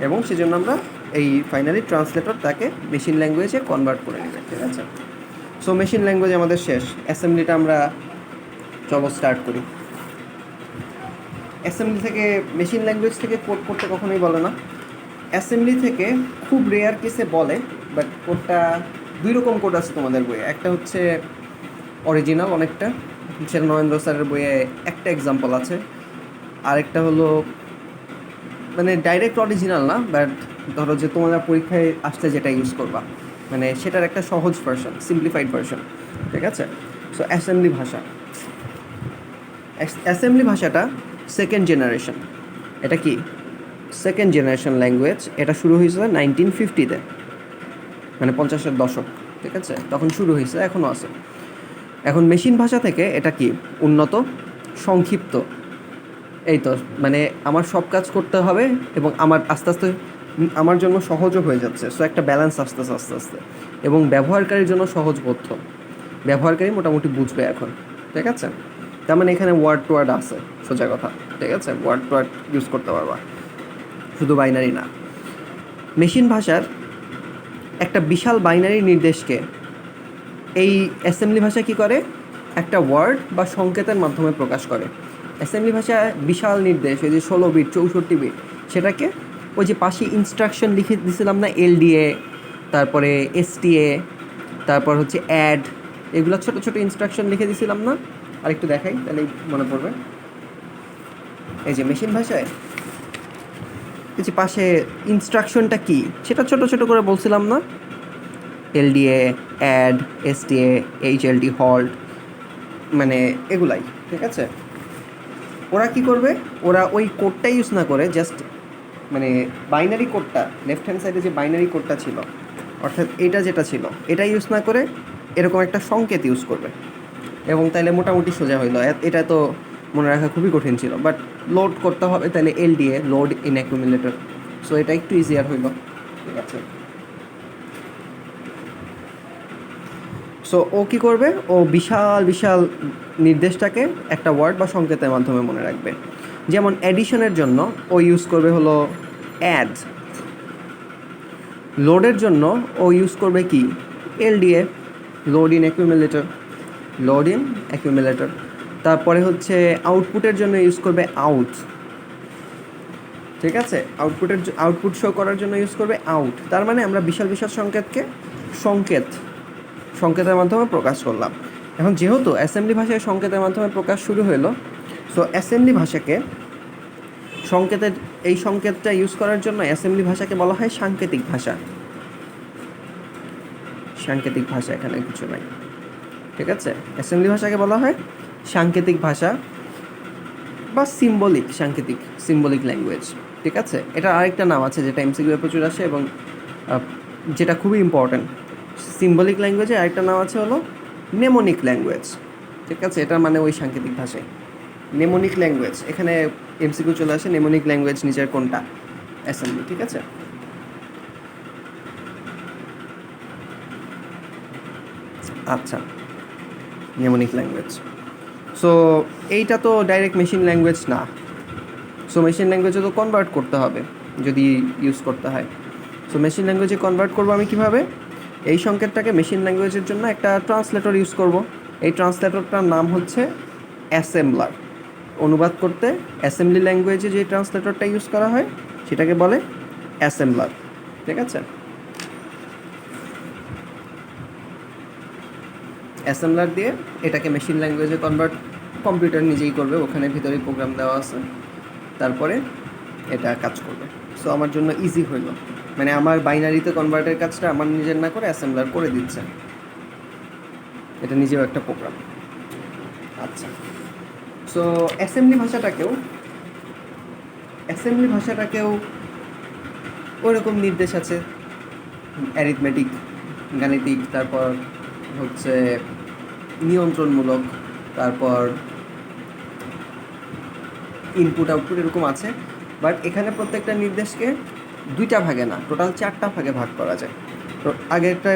এবং সেজন্য আমরা এই ফাইনালি ট্রান্সলেটর তাকে মেশিন ল্যাঙ্গুয়েজে কনভার্ট করে নেবে, ঠিক আছে। সো মেশিন ল্যাঙ্গুয়েজ আমাদের শেষ, অ্যাসেম্বলিটা আমরা চলো স্টার্ট করি। অ্যাসেম্বলি থেকে মেশিন ল্যাঙ্গুয়েজ থেকে কোড করতে কখনোই বলে না, অ্যাসেম্বলি থেকে খুব রেয়ার কেসে বলে, বাট কোডটা দুই রকম কোড আছে তোমাদের বইয়ে। একটা হচ্ছে অরিজিনাল অনেকটা, সেটা নরেন্দ্র স্যারের বইয়ে একটা এক্সাম্পল আছে। আরেকটা হলো মানে ডাইরেক্ট অরিজিনাল না, বাট ধরো যে তোমরা পরীক্ষায় আসতে যেটা ইউজ করবা, মানে সেটার একটা সহজ ভার্সন, সিম্পলিফাইড ভার্সন, ঠিক আছে। সো অ্যাসেম্বলি ভাষা, অ্যাসেম্বলি ভাষাটা সেকেন্ড জেনারেশন। এটা কি সেকেন্ড জেনারেশন ল্যাঙ্গুয়েজ, এটা শুরু হয়েছে 1950-তে, মানে 50-এর দশক, ঠিক আছে, তখন শুরু হয়েছে, এখনও আছে। এখন মেশিন ভাষা থেকে এটা কি উন্নত, সংক্ষিপ্ত, এই তো মানে আমার সব কাজ করতে হবে এবং আমার আস্তে আস্তে আমার জন্য সহজও হয়ে যাচ্ছে। সো একটা ব্যালেন্স আসতেছে আস্তে আস্তে, এবং ব্যবহারকারীর জন্য সহজবোধ্য, ব্যবহারকারী মোটামুটি বুঝবে এখন, ঠিক আছে। তার মানে এখানে ওয়ার্ড টোয়ার্ড আছে, সোজা কথা, ঠিক আছে, ওয়ার্ড টোয়ার্ড ইউজ করতে পারবা, শুধু বাইনারি না। মেশিন ভাষার একটা বিশাল বাইনারি নির্দেশকে এই অ্যাসেম্বলি ভাষা কী করে, একটা ওয়ার্ড বা সংকেতের মাধ্যমে প্রকাশ করে। অ্যাসেম্বলি ভাষায় বিশাল নির্দেশ, ওই যে 16 বিট 64 বিট, সেটাকে ওই যে পাশে ইনস্ট্রাকশন লিখে দিয়েছিলাম না, এলডিএ, তারপরে এসটিএ, তারপর হচ্ছে অ্যাড, এগুলো ছোটো ছোটো ইনস্ট্রাকশন লিখে দিয়েছিলাম না। আরেকটু দেখাই তাহলেই মনে পড়বে। এই যে মেশিন ভাষায় এই যে পাশে ইনস্ট্রাকশনটা কী সেটা ছোটো ছোটো করে বলছিলাম না, এলডিএ, অ্যাড, এসটিএ, এইচএলডি, হল্ট, মানে এগুলাই, ঠিক আছে। ওরা কি করবে, ওরা ওই কোডটা ইউজ না করে জাস্ট মানে বাইনারি কোডটা, লেফট হ্যান্ড সাইডে যে বাইনারি কোডটা ছিল, অর্থাৎ এটা যেটা ছিল এটা ইউজ না করে এরকম একটা সংকেত ইউজ করবে, এবং তাইলে মোটামুটি সোজা হইলো। এটা তো মনে রাখা খুবই কঠিন ছিল, বাট লোড করতে হবে তাহলে LDA, load in accumulator. So এটা একটু ইজিয়ার হইলো, ঠিক আছে। সো ও কী করবে, ও বিশাল বিশাল নির্দেশটাকে একটা ওয়ার্ড বা সংকেতের মাধ্যমে মনে রাখবে। যেমন অ্যাডিশনের জন্য ও ইউজ করবে হলো অ্যাড, লোডের জন্য ও ইউজ করবে কি LDA, load in accumulator, load in accumulator. তারপরে হচ্ছে আউটপুটের জন্য ইউজ করবে আউট, ঠিক আছে, আউটপুট শো করার জন্য ইউজ করবে আউট। তার মানে আমরা বিশাল বিশাল সংকেতকে সংকেতের মাধ্যমে প্রকাশ করলাম। এখন যেহেতু অ্যাসেম্বলি ভাষায় সংকেতের মাধ্যমে প্রকাশ শুরু হলো, সো অ্যাসেম্বলি ভাষাকে এই সংকেতটা ইউজ করার জন্য অ্যাসেম্বলি ভাষাকে বলা হয় সাংকেতিক ভাষা। সাংকেতিক ভাষা এখানে কিছু নাই, ঠিক আছে। অ্যাসেম্বলি ভাষাকে বলা হয় সাংকেতিক ভাষা বা সিম্বলিক ল্যাঙ্গুয়েজ, ঠিক আছে। এটা আরেকটা নাম আছে যেটা এমসিকিউয়ে প্রচুর আসে এবং যেটা খুবই ইম্পর্ট্যান্ট। সিম্বলিক ল্যাঙ্গুয়েজের আরেকটা নাম আছে হলো নেমোনিক ল্যাঙ্গুয়েজ, ঠিক আছে। এটা মানে ওই সাংকেতিক ভাষায় নেমোনিক ল্যাঙ্গুয়েজ, এখানে এমসিকিউ চলে আসে নেমোনিক ল্যাঙ্গুয়েজ নিচের কোনটা, অ্যাসেম্বলি, ঠিক আছে। আচ্ছা, নেমোনিক ল্যাঙ্গুয়েজ। সো এইটা তো ডাইরেক্ট মেশিন ল্যাঙ্গুয়েজ না, সো মেশিন ল্যাঙ্গুয়েজে তো কনভার্ট করতে হবে যদি ইউজ করতে হয়। সো মেশিন ল্যাঙ্গুয়েজে কনভার্ট করবো আমি কীভাবে, এই সংকেতটাকে মেশিন ল্যাঙ্গুয়েজের জন্য একটা ট্রান্সলেটর ইউজ করব। এই ট্রান্সলেটরটার নাম হচ্ছে অ্যাসেম্বলার। অনুবাদ করতে অ্যাসেম্বলি ল্যাঙ্গুয়েজে যে ট্রান্সলেটরটা ইউজ করা হয় সেটাকে বলে অ্যাসেম্বলার, ঠিক আছে। অ্যাসেম্বলার দিয়ে এটাকে মেশিন ল্যাঙ্গুয়েজে কনভার্ট কম্পিউটার নিজেই করবে, ওখানে ভিতরেই প্রোগ্রাম দেওয়া আছে, তারপরে এটা কাজ করবে। সো আমার জন্য ইজি হইল, মানে আমার বাইনারিতে কনভার্টের কাজটা আমার নিজের না করে অ্যাসেম্বলার করে দিচ্ছে, এটা নিজেও একটা প্রোগ্রাম। আচ্ছা, সো অ্যাসেম্বলি ভাষাটাকেও ওরকম নির্দেশ আছে, অ্যারিথমেটিক, গাণিতিক, তারপর হচ্ছে নিয়ন্ত্রণমূলক, তারপর ইনপুট আউটপুট এরকম আছে। বাট এখানে প্রত্যেকটা নির্দেশকে দুইটা ভাগে না, টোটাল 4টা ভাগে ভাগ করা যায়। তো আগে একটা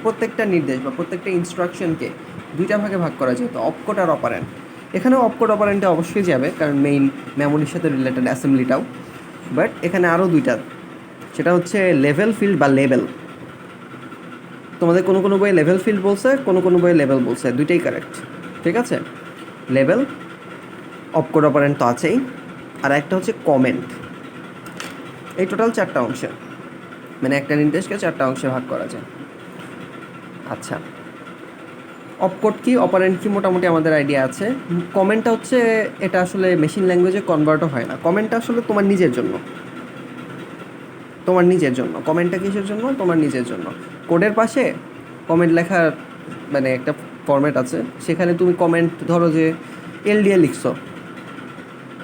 প্রত্যেকটা নির্দেশ বা প্রত্যেকটা ইনস্ট্রাকশনকে দুইটা ভাগে ভাগ করা যায়, তো অপকোড আর অপারেন্ট। এখানেও অপকোড অপারেন্টে অবশ্যই যাবে, কারণ মেইন মেমোরির সাথে রিলেটেড অ্যাসেম্বলিটাও। বাট এখানে আরও দুইটা, সেটা হচ্ছে লেভেল ফিল্ড বা লেবেল। তোমাদের কোনো কোনো বইয়ে লেভেল ফিল্ড বলছে, কোনো কোনো বইয়ে লেভেল বলছে, দুইটাই কারেক্ট, ঠিক আছে। লেভেল, অপকোড অপারেন্ট তো আছেই, আর একটা হচ্ছে কমেন্ট। এই টোটাল 4টা অংশে, মানে একটা নির্দেশকে 4টা অংশে ভাগ করা যায়। আচ্ছা, অপকোড কি অপারেন্ট কি মোটামুটি আমাদের আইডিয়া আছে। কমেন্টটা হচ্ছে, এটা আসলে মেশিন ল্যাঙ্গুয়েজে কনভার্টও হয় না। কমেন্টটা আসলে তোমার নিজের জন্য, কমেন্টটা কিসের জন্য? তোমার নিজের জন্য। কোডের পাশে কমেন্ট লেখার মানে একটা ফরম্যাট আছে, সেখানে তুমি কমেন্ট, ধরো যে এলডিএ লিখছো,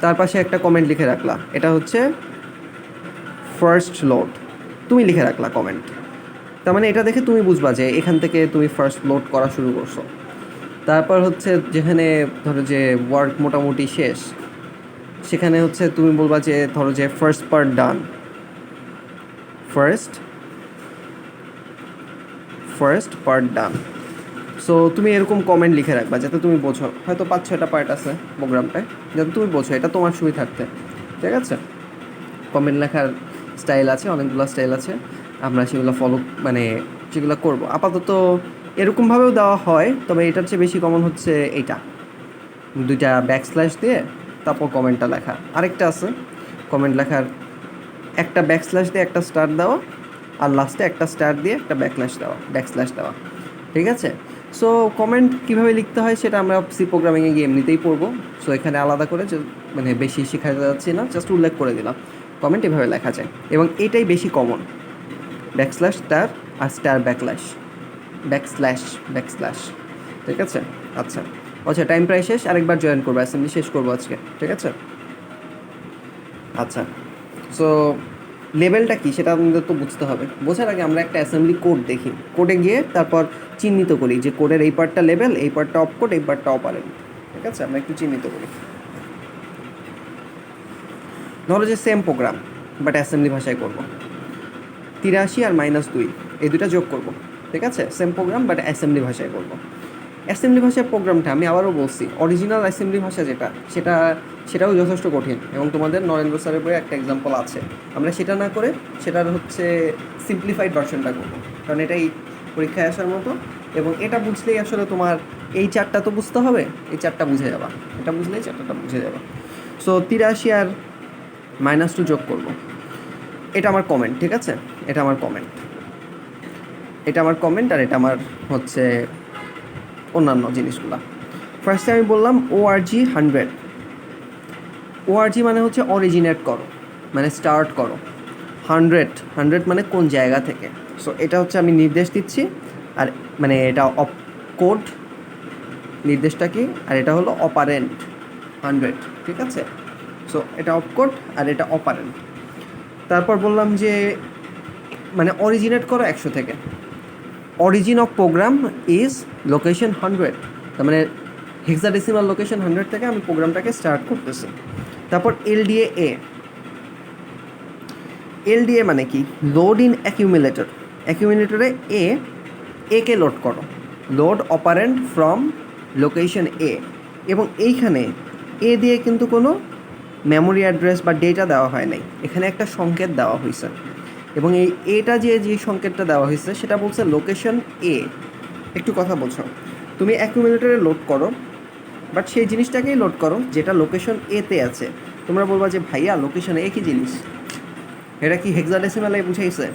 তার পাশে একটা কমেন্ট লিখে রাখলা, এটা হচ্ছে ফার্স্ট লোড, তুমি লিখে রাখলা কমেন্ট। তার মানে এটা দেখে তুমি বুঝবা যে এখান থেকে তুমি ফার্স্ট লোড করা শুরু করছো। তারপর হচ্ছে যেখানে ধরো যে ওয়ার্ক মোটামুটি শেষ, সেখানে হচ্ছে তুমি বলবা যে ধরো যে ফার্স্ট পার্ট ডান, ফার্স্ট পার্ট ডান। সো তুমি এরকম কমেন্ট লিখে রাখবা যাতে তুমি বোঝো, হয়তো 5-6টা পার্ট আছে প্রোগ্রামটায়, যাতে তুমি বোঝো এটা তোমার সুবিধার্থে, ঠিক আছে। কমেন্ট লেখার স্টাইল আছে, অনেকগুলো স্টাইল আছে, আমরা সেগুলো ফলো মানে যেগুলো করব। আপাতত এরকমভাবেও দেওয়া হয়, তবে এটার চেয়ে বেশি কমন হচ্ছে এইটা, দুইটা ব্যাকস্ল্যাশ দিয়ে তারপর কমেন্টটা লেখা। আরেকটা আছে কমেন্ট লেখার, একটা ব্যাকস্ল্যাশ দিয়ে একটা স্টার দেওয়া, আর লাস্টে একটা স্টার দিয়ে একটা ব্যাকস্ল্যাশ দেওয়া, ঠিক আছে। সো কমেন্ট কীভাবে লিখতে হয় সেটা আমরা সি প্রোগ্রামিংয়ে গিয়ে এমনিতেই পড়বো। সো এখানে আলাদা করে মানে বেশি শেখাতে যাচ্ছি না, জাস্ট উল্লেখ করে দিলাম কমেন্ট এভাবে লেখা যায়, এবং এটাই বেশি কমন, ব্যাকস্ল্যাশ স্টার আর স্টার ব্যাকস্ল্যাশ, ঠিক আছে। আচ্ছা আচ্ছা, টাইম প্রায় শেষ, আরেকবার জয়েন করবো, অ্যাসেম্বলি শেষ করবো আজকে, ঠিক আছে। আচ্ছা, সো লেভেলটা কী সেটা আমাদের তো বুঝতে হবে। বোঝার আগে আমরা একটা অ্যাসেম্বলি কোড দেখি, কোডে গিয়ে তারপর চিহ্নিত করি যে কোডের এই পার্টটা লেভেল, এই পার্টটা অপকোড, এই পার্টটা অপারেন্ট, ঠিক আছে। আমরা একটু চিহ্নিত করি। ধরো যে সেম প্রোগ্রাম বাট অ্যাসেম্বলি ভাষায় করব, 83 আর -2 এই দুটা যোগ করব, ঠিক আছে। সেম প্রোগ্রাম বাট অ্যাসেম্বলি ভাষায় করব। অ্যাসেম্বলি ভাষার প্রোগ্রামটা আমি আবারও বলছি, অরিজিনাল অ্যাসেম্বলি ভাষা সেটাও যথেষ্ট কঠিন, এবং তোমাদের নরেন্দ্র স্যারের বইয়ে একটা এক্সাম্পল আছে। আমরা সেটা না করে সেটার হচ্ছে সিম্পলিফাইড ভার্সনটা করবো, কারণ এটাই পরীক্ষায় আসার মতো, এবং এটা বুঝলেই আসলে তোমার এই 4টা তো বুঝতে হবে, এই 4টা বুঝে যাবা, এটা বুঝলেই 4টা বুঝে যাবা। সো 83 আর -2 যোগ করব, এটা আমার কমেন্ট, ঠিক আছে। এটা আমার কমেন্ট আর এটা আমার হচ্ছে অন্যান্য জিনিসগুলো। ফার্স্টে আমি বললাম ORG 100, মানে হচ্ছে অরিজিনেট করো, মানে স্টার্ট করো। 100 মানে কোন জায়গা থেকে। সো এটা হচ্ছে আমি নির্দেশ দিচ্ছি, আর মানে এটা কোড নির্দেশটা কি, আর এটা হলো অপারেন্ট 100, ঠিক আছে। সো এটা অপকোড আর এটা অপারেন্ট। তারপর বললাম যে মানে অরিজিনেট করো 100 থেকে, origin of programme is location 100, তার মানে হেক্সাডেসিমাল লোকেশন 100 থেকে আমি প্রোগ্রামটাকে স্টার্ট করতেছি। তারপর এলডিএ মানে কি, লোড ইন অ্যাকিউমুলেটরে কে লোড করো, লোড অপারেন্ট ফ্রম লোকেশন এ, এবং এইখানে দিয়ে কিন্তু কোনো মেমোরি অ্যাড্রেস বা ডেটা দেওয়া হয় নাই, এখানে একটা সংকেত দেওয়া হয়েছে, এবং এটা যে সংকেতটা দেওয়া হয়েছে সেটা বলছে লোকেশন এ। একটু কথা বলছো, তুমি অ্যাকিউমুলেটরে লোড করো, বাট সেই জিনিসটাকেই লোড করো যেটা লোকেশন এতে আছে। তোমরা বলবা যে ভাইয়া লোকেশন এ কী জিনিস, এটা কি হেক্সাডেসিমাল এ বুঝাইছে?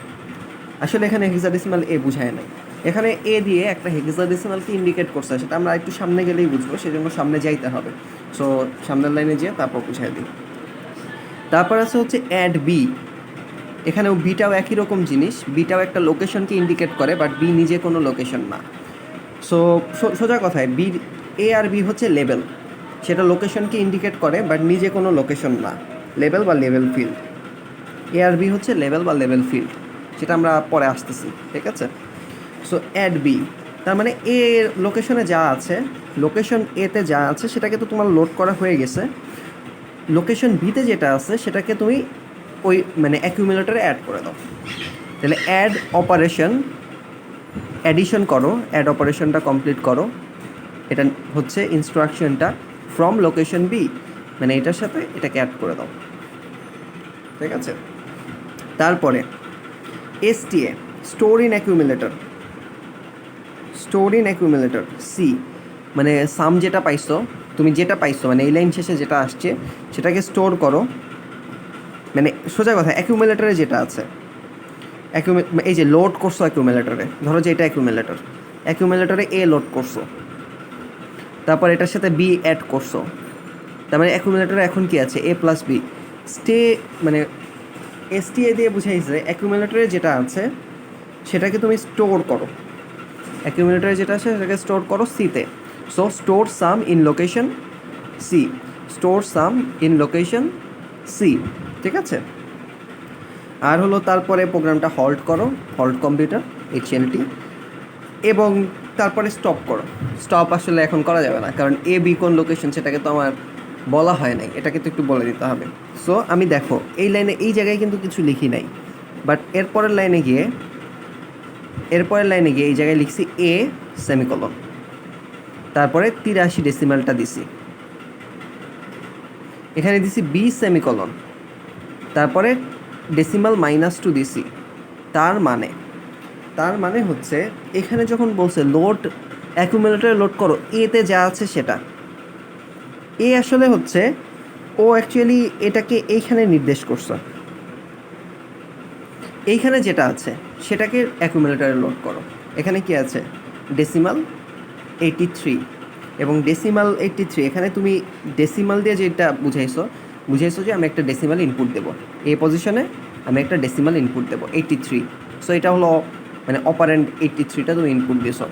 আসলে এখানে হেক্সাডেসিমাল এ বুঝায় নাই, এখানে এ দিয়ে একটা হেক্সাডেসিমালকে ইন্ডিকেট করছে, সেটা আমরা একটু সামনে গেলেই বুঝবো, সেজন্য সামনে যাইতে হবে। সো সামনের লাইনে যেয়ে তারপর বুঝাই দিই। তারপর আছে হচ্ছে অ্যাড বি, এখানেও বিটাও একই রকম জিনিস, বিটাও একটা লোকেশনকে ইন্ডিকেট করে, বাট বি নিজে কোনো লোকেশন না। সো সোজা কথায় এ আর বি হচ্ছে লেভেল, সেটা লোকেশনকে ইন্ডিকেট করে, বাট নিজে কোনো লোকেশন না, লেভেল বা লেভেল ফিল্ড। এ আর বি হচ্ছে লেভেল বা লেভেল ফিল্ড, সেটা আমরা পরে আসতেছি, ঠিক আছে। সো অ্যাড বি, তার মানে এ লোকেশনে যা আছে, লোকেশন এতে যা আছে সেটাকে তো তোমার লোড করা হয়ে গেছে, লোকেশন বিতে যেটা আছে সেটাকে তুমি ওই মানে অ্যাকিউমুলেটরে অ্যাড করে দাও। তাহলে অ্যাড অপারেশন, অ্যাডিশন করো, অ্যাড অপারেশনটা কমপ্লিট করো। এটা হচ্ছে ইনস্ট্রাকশনটা ফ্রম লোকেশন বি, মানে এটার সাথে এটাকে অ্যাড করে দাও, ঠিক আছে। তারপরে STA, store in accumulator, store in accumulator C, মানে সাম যেটা পাইছো, তুমি যেটা পাইছো মানে এই লাইন শেষে যেটা আসছে সেটাকে স্টোর করো, মানে সোজা কথা অ্যাকিউমুলেটরে যেটা আছে, এই যে লোড করছো অ্যাকিউমুলেটরে, ধরো যে এটা অ্যাকিউমুলেটর, অ্যাকিউমুলেটরে এ লোড করছো, তারপর এটার সাথে বি অ্যাড করছো, তার মানে অ্যাকিউমুলেটরে এখন কি আছে, এ প্লাস বি। স্টে মানে এসটিএ দিয়ে বুঝাইছে অ্যাকিউমুলেটরে যেটা আছে সেটাকে তুমি স্টোর করো, অ্যাকিউমুলেটরে যেটা আছে সেটাকে স্টোর করো সিতে। So store sum in location C, store sum in location C, ঠিক আছে। আর হলো তারপরে প্রোগ্রামটা হল্ট করো, হল্ট কম্পিউটার HLT, এবং তারপরে স্টপ করো। স্টপ আসলে এখন করা যাবে না, কারণ এ বি কোন লোকেশন সেটাকে তো আমার বলা হয় নাই, এটাকে তো একটু বলে দিতে হবে। সো আমি দেখো এই লাইনে এই জায়গায় কিন্তু কিছু লিখি নাই, বাট এরপরের লাইনে গিয়ে এই জায়গায় লিখছি এ সেমিকলন, তারপরে 83 ডেসিমালটা দিছি, এখানে দিছি বি সেমিকলন, তারপরে ডেসিমাল -2 দিছি। তার মানে হচ্ছে এখানে যখন বলছে লোড অ্যাকুমুলেটরে লোড করো, এতে যা আছে সেটা, এ আসলে হচ্ছে ও অ্যাকচুয়ালি এটাকে এইখানে নির্দেশ করছে, এইখানে যেটা আছে সেটাকে অ্যাকুমুলেটরে লোড করো। এখানে কি আছে, ডেসিমাল 83 এবং ডেসিমাল 83, এখানে তুমি ডেসিমাল দিয়ে যেটা বুঝাইছো যে আমি একটা ডেসিমাল ইনপুট দেবো, এই পজিশনে আমি একটা ডেসিমাল ইনপুট দেবো 83। সো এটা হলো মানে অপারেন্ট 83টা তুমি ইনপুট দিছো।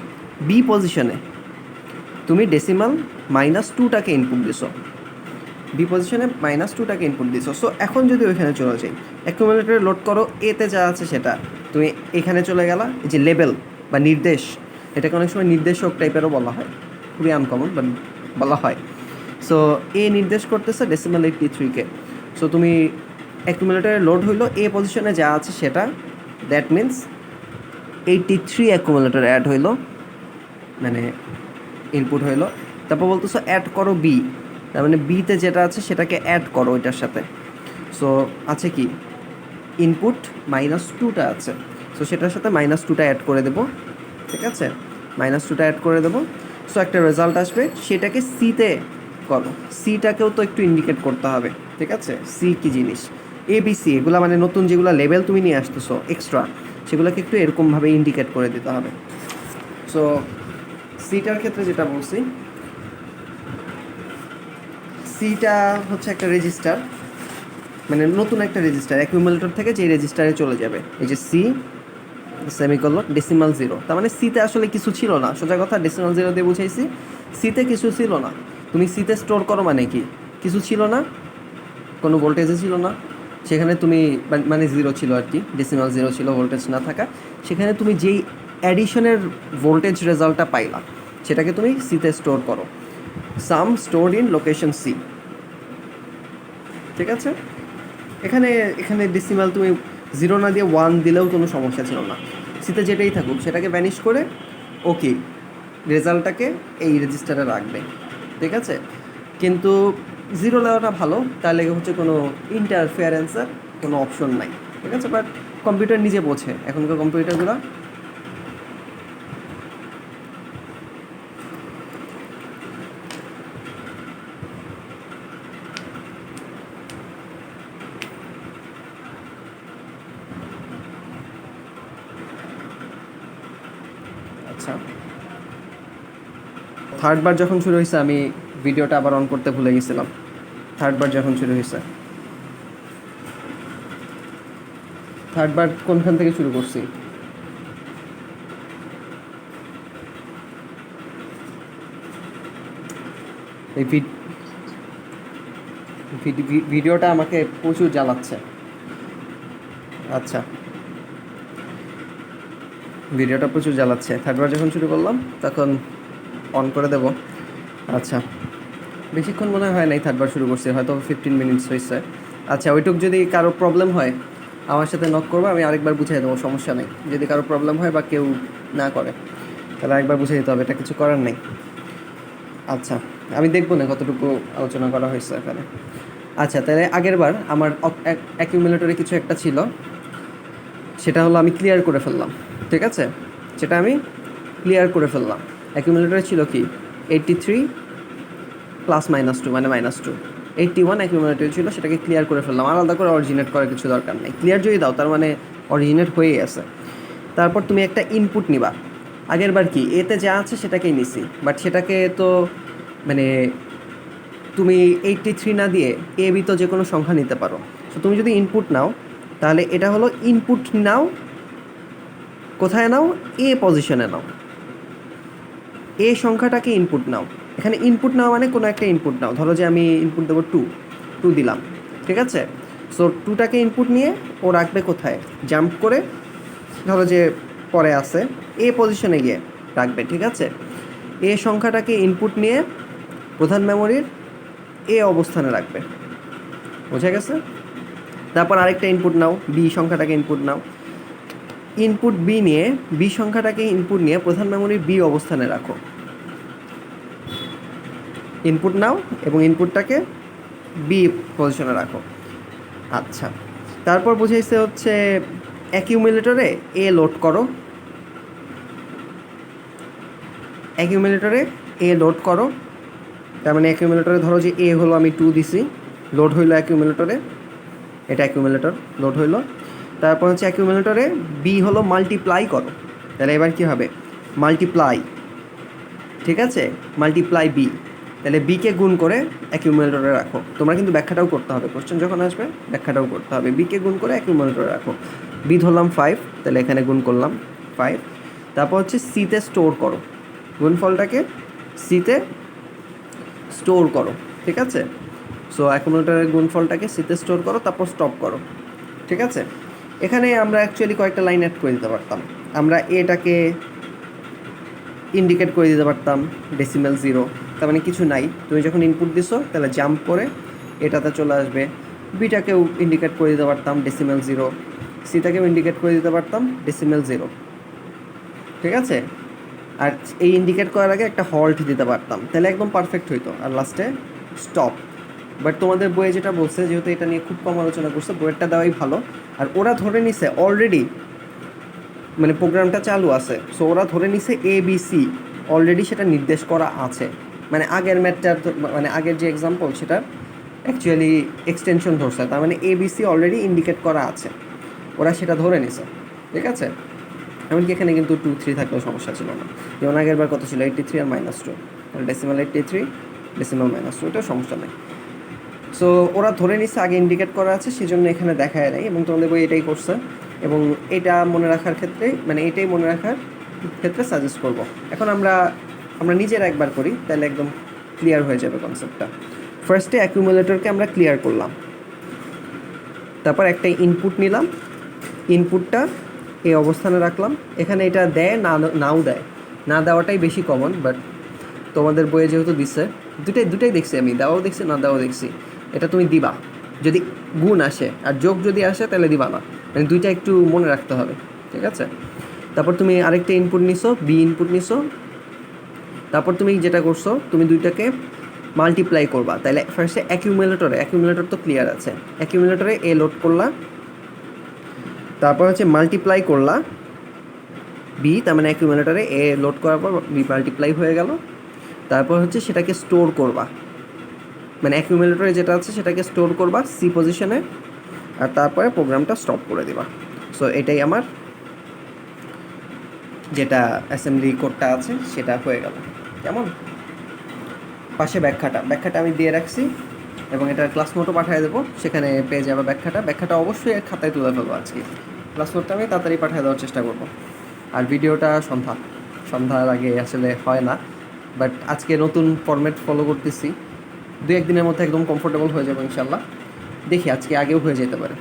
বি পজিশনে তুমি ডেসিমাল -2টাকে ইনপুট দিছো, বি পজিশনে -2টাকে ইনপুট দিছো। সো এখন যদি ওইখানে চলে যাই, অ্যাকুমুলেটরে লোড করো, এতে যা আছে সেটা, তুমি এখানে চলে গেলা, এই যে লেবেল বা নির্দেশ, এটাকে অনেক সময় নির্দেশক টাইপেরও বলা হয়, খুবই আনকমন বাট বলা হয়। সো এ নির্দেশ করতেছে ডেসিমাল 83কে। সো তুমি অ্যাকুমুলেটরে লোড হইলো, এ পজিশনে যা আছে সেটা, দ্যাট মিন্স 83 অ্যাকুমুলেটর অ্যাড হইলো, মানে ইনপুট হইলো। তারপর বলতেছো অ্যাড করো বি, তার মানে বিতে যেটা আছে সেটাকে অ্যাড করো ওইটার সাথে। সো আছে কি, ইনপুট -2টা আছে, সো সেটার সাথে -2টা অ্যাড করে দেবো, ঠিক আছে, -2টা অ্যাড করে দেবো। সো একটা রেজাল্ট আসবে, সেটাকে সিতে করো, সিটাকেও তো একটু ইন্ডিকেট করতে হবে, ঠিক আছে। সি কী জিনিস, ABC এগুলো মানে নতুন যেগুলো লেভেল তুমি নিয়ে আসতেছো এক্সট্রা, সেগুলোকে একটু এরকমভাবে ইন্ডিকেট করে দিতে হবে। সো সিটার ক্ষেত্রে যেটা বলছি, সিটা হচ্ছে একটা রেজিস্টার, মানে নতুন একটা রেজিস্টার, অ্যাকিউমুলেটর থেকে যে রেজিস্টারে চলে যাবে, এই যে সি সেমিকলন ডেসিমাল 0, তার মানে সিতে আসলে কিছু ছিল না, সোজা কথা ডেসিমাল 0 দিয়ে বুঝাইছি, সিতে কিছু ছিল না। তুমি সিতে স্টোর করো মানে কি, কিছু ছিল না, কোনো ভোল্টেজে ছিল না, সেখানে তুমি মানে 0 ছিল আর কি, ডেসিমাল 0 ছিল, ভোল্টেজ না থাকা, সেখানে তুমি যেই অ্যাডিশনের ভোল্টেজ রেজাল্টটা পাইলা সেটাকে তুমি সিতে স্টোর করো, সাম স্টোর ইন লোকেশন সি, ঠিক আছে। এখানে ডেসিমাল তুমি 0 না দিয়ে 1 দিলেও কোনো সমস্যা ছিল না, সিতে যেটাই থাকুক সেটাকে ভ্যানিশ করে ওকে রেজাল্টটাকে এই রেজিস্টারে রাখবে, ঠিক আছে। কিন্তু 0 দেওয়াটা ভালো, তাহলে হচ্ছে কোনো ইন্টারফেয়ারেন্সের কোনো অপশন নাই, ঠিক আছে। বাট কম্পিউটার নিজে বোঝে, এখনকার কম্পিউটারগুলো আচ্ছা। থার্ডবার যখন শুরু হয়েছে আমি ভিডিওটা আবার অন করতে ভুলে গেছিলাম, থার্ডবার যখন শুরু হয়েছে, থার্ডবার কোনখান থেকে শুরু করছি, এই ভিডিওটা আমাকে প্রচুর জ্বালাচ্ছে। আচ্ছা, ভিডিওটা প্রচুর জ্বালাচ্ছে। থার্ডবার যখন শুরু করলাম তখন অন করে দেব। আচ্ছা, বেশিক্ষণ মনে হয় নাই থার্ডবার শুরু করছি, হয়তো 15 মিনিটস হয়েছে। আচ্ছা, ওইটুক যদি কারো প্রবলেম হয় আমার সাথে নক করবো, আমি আরেকবার বুঝিয়ে দেবো, সমস্যা নেই। যদি কারো প্রবলেম হয় বা কেউ না করে তাহলে আরেকবার বুঝিয়ে দিতে হবে, এটা কিছু করার নেই। আচ্ছা, আমি দেখবো না কতটুকু আলোচনা করা হয়েছে এখানে। আচ্ছা, তাহলে আগের বার আমার অ্যাকিউমুলেটরে কিছু একটা ছিল, সেটা হলো আমি ক্লিয়ার করে ফেললাম। ঠিক আছে, সেটা আমি ক্লিয়ার করে ফেললাম। অ্যাকিউমুলেটরে ছিল কি 83 প্লাস -2 মানে -2, 81 অ্যাকিউমুলেটর ছিল, সেটাকে ক্লিয়ার করে ফেললাম। আলাদা করে অরিজিনেট করার কিছু দরকার নেই, ক্লিয়ার যদি দাও তার মানে অরিজিনেট হয়েই আছে। তারপর তুমি একটা ইনপুট নিবা। আগের বার কি এতে যা আছে সেটাকেই নিছি, বাট সেটাকে তো মানে তুমি 83 না দিয়ে এ বি তো যে কোনো সংখ্যা নিতে পারো। তো তুমি যদি ইনপুট নাও তাহলে এটা হলো ইনপুট নাও, কোথায় নাও, এ পজিশনে নাও, এ সংখ্যাটাকে ইনপুট নাও। এখানে ইনপুট নাও মানে কোনো একটা ইনপুট নাও, ধরো যে আমি ইনপুট দেবো 2 দিলাম। ঠিক আছে, সো 2টাকে ইনপুট নিয়ে ও রাখবে কোথায়, জাম্প করে ধরো যে পরে আছে এ পজিশনে গিয়ে রাখবে। ঠিক আছে, এ সংখ্যাটাকে ইনপুট নিয়ে প্রধান মেমোরির এ অবস্থানে রাখবে। বোঝা গেছে? তারপর আরেকটা ইনপুট নাও, বি সংখ্যাটাকে ইনপুট নাও, ইনপুট বি নিয়ে বি সংখ্যাটাকে ইনপুট নিয়ে প্রধান মেমোরির বি অবস্থানে রাখো। ইনপুট নাও এবং ইনপুটটাকে বি পজিশনে রাখো। আচ্ছা, তারপর বুঝাইছে হচ্ছে অ্যাকিউমুলেটরে এ লোড করো, অ্যাকিউমুলেটরে এ লোড করো। তার মানে অ্যাকিউমুলেটরে ধরো যে এ হলো আমি 2 দিছি, লোড হইলো অ্যাকিউমুলেটরে, এটা অ্যাকিউমুলেটর লোড হইলো। তারপর হচ্ছে অ্যাকিউমুলেটরে বি হলো মাল্টিপ্লাই করো। তাহলে এবার কী হবে, মাল্টিপ্লাই। ঠিক আছে, মাল্টিপ্লাই বি, তাহলে বিকে গুণ করে অ্যাকিউমুলেটরে রাখো। তোমরা কিন্তু ব্যাখ্যাটাও করতে হবে, কোশ্চেন যখন আসবে ব্যাখ্যাটাও করতে হবে। বিকে গুণ করে অ্যাকিউমুলেটরে রাখো। বি ধরলাম 5, তাহলে এখানে গুণ করলাম 5। তারপর হচ্ছে সিতে স্টোর করো, গুণফলটাকে সিতে স্টোর করো। ঠিক আছে, সো অ্যাকুমুলেটরের গুণফলটাকে সিতে স্টোর করো, তারপর স্টপ করো। ঠিক আছে, এখানে আমরা অ্যাকচুয়ালি কয়েকটা লাইন অ্যাড করে দিতে পারতাম। আমরা এটাকে ইন্ডিকেট করে দিতে পারতাম ডেসিমেল 0, তার মানে কিছু নাই, তুমি যখন ইনপুট দিছো তাহলে জাম্প করে এটাতে চলে আসবে। বিটাকেও ইন্ডিকেট করে দিতে পারতাম ডেসিমেল 0, সিটাকেও ইন্ডিকেট করে দিতে পারতাম ডেসিমেল 0। ঠিক আছে, আর এই ইন্ডিকেট করার আগে একটা হল্ট দিতে পারতাম, তাহলে একদম পারফেক্ট হইতো। আর লাস্টে স্টপ। বাট তোমাদের বইয়ে যেটা বলছে, যেহেতু এটা নিয়ে খুব কম আলোচনা করছে, বইয়েরটা দেওয়াই ভালো। আর ওরা ধরে নিছে অলরেডি মানে প্রোগ্রামটা চালু আছে, সো ওরা ধরে নিছে ABC অলরেডি সেটা নির্দেশ করা আছে। মানে আগের ম্যাথটার মানে আগের যে এক্সাম্পল সেটার অ্যাকচুয়ালি এক্সটেনশন ধরছে, তার মানে ABC অলরেডি ইন্ডিকেট করা আছে, ওরা সেটা ধরে নিছে। ঠিক আছে, এমনকি এখানে কিন্তু 2 3 থাকলেও সমস্যা ছিল না। যেমন আগের বার কত ছিল 83 আর -2, ডেসিমাল 83 ডেসিমাল -2, এটাও সমস্যা নেই। সো ওরা ধরে নিচ্ছে আগে ইন্ডিকেট করা আছে, সেজন্য এখানে দেখায় নাই, এবং তোমাদের বই এটাই করছে। এবং এটা মনে রাখার ক্ষেত্রে মানে এটাই মনে রাখার ক্ষেত্রে সাজেস্ট করব। এখন আমরা নিজেরা একবার করি, তাহলে একদম ক্লিয়ার হয়ে যাবে কনসেপ্টটা। ফার্স্টে অ্যাকিউমুলেটরকে আমরা ক্লিয়ার করলাম, তারপর একটা ইনপুট নিলাম, ইনপুটটা এই অবস্থানে রাখলাম। এখানে এটা দেয় না, নাও দেয়, না দেওয়াটাই বেশি কমন, বাট তোমাদের বইয়ে যেহেতু দিচ্ছে, দুটাই দেখছি আমি, দেওয়াও দেখছি না দেওয়াও দেখছি। এটা তুমি দিবা যদি গুণ আসে, আর যোগ যদি আসে তাহলে দিবা না, মানে দুইটা একটু মনে রাখতে হবে। ঠিক আছে, তারপর তুমি আরেকটা ইনপুট নিছো, বি ইনপুট নিছো, তারপর তুমি যেটা করছো তুমি দুইটাকে মাল্টিপ্লাই করবা। তাহলে ফার্স্টে অ্যাকিউমুলেটর তো ক্লিয়ার আছে, অ্যাকিউমুলেটরে এ লোড করলা, তারপর হচ্ছে মাল্টিপ্লাই করলা বি, তার মানে অ্যাকিউমুলেটরে এ লোড করার পর বি মাল্টিপ্লাই হয়ে গেল। তারপর হচ্ছে সেটাকে স্টোর করবা, মানে অ্যাকিউমুলেটরে যেটা আছে সেটাকে স্টোর করবা সি পজিশনে, আর তারপরে প্রোগ্রামটা স্টপ করে দিবা। সো এটাই আমার যেটা অ্যাসেম্বলি কোডটা আছে সেটা হয়ে গেল। কেমন? পাশে ব্যাখ্যাটা আমি দিয়ে রাখছি, এবং এটা ক্লাস নোটও পাঠিয়ে দেবো, সেখানে পেয়ে যাবে ব্যাখ্যাটা অবশ্যই খাতায় তুলে ফেলবো আজকে। ক্লাস নোটটা আমি তাড়াতাড়ি পাঠিয়ে দেওয়ার চেষ্টা করবো। আর ভিডিওটা সন্ধ্যার আগে আসলে হয় না, বাট আজকে নতুন ফরম্যাট ফলো করতেছি, দু-এক দিনের মধ্যে একদম কমফোর্টেবল হয়ে যাবো ইনশাল্লাহ। দেখি আজকে আগেও হয়ে যেতে পারে।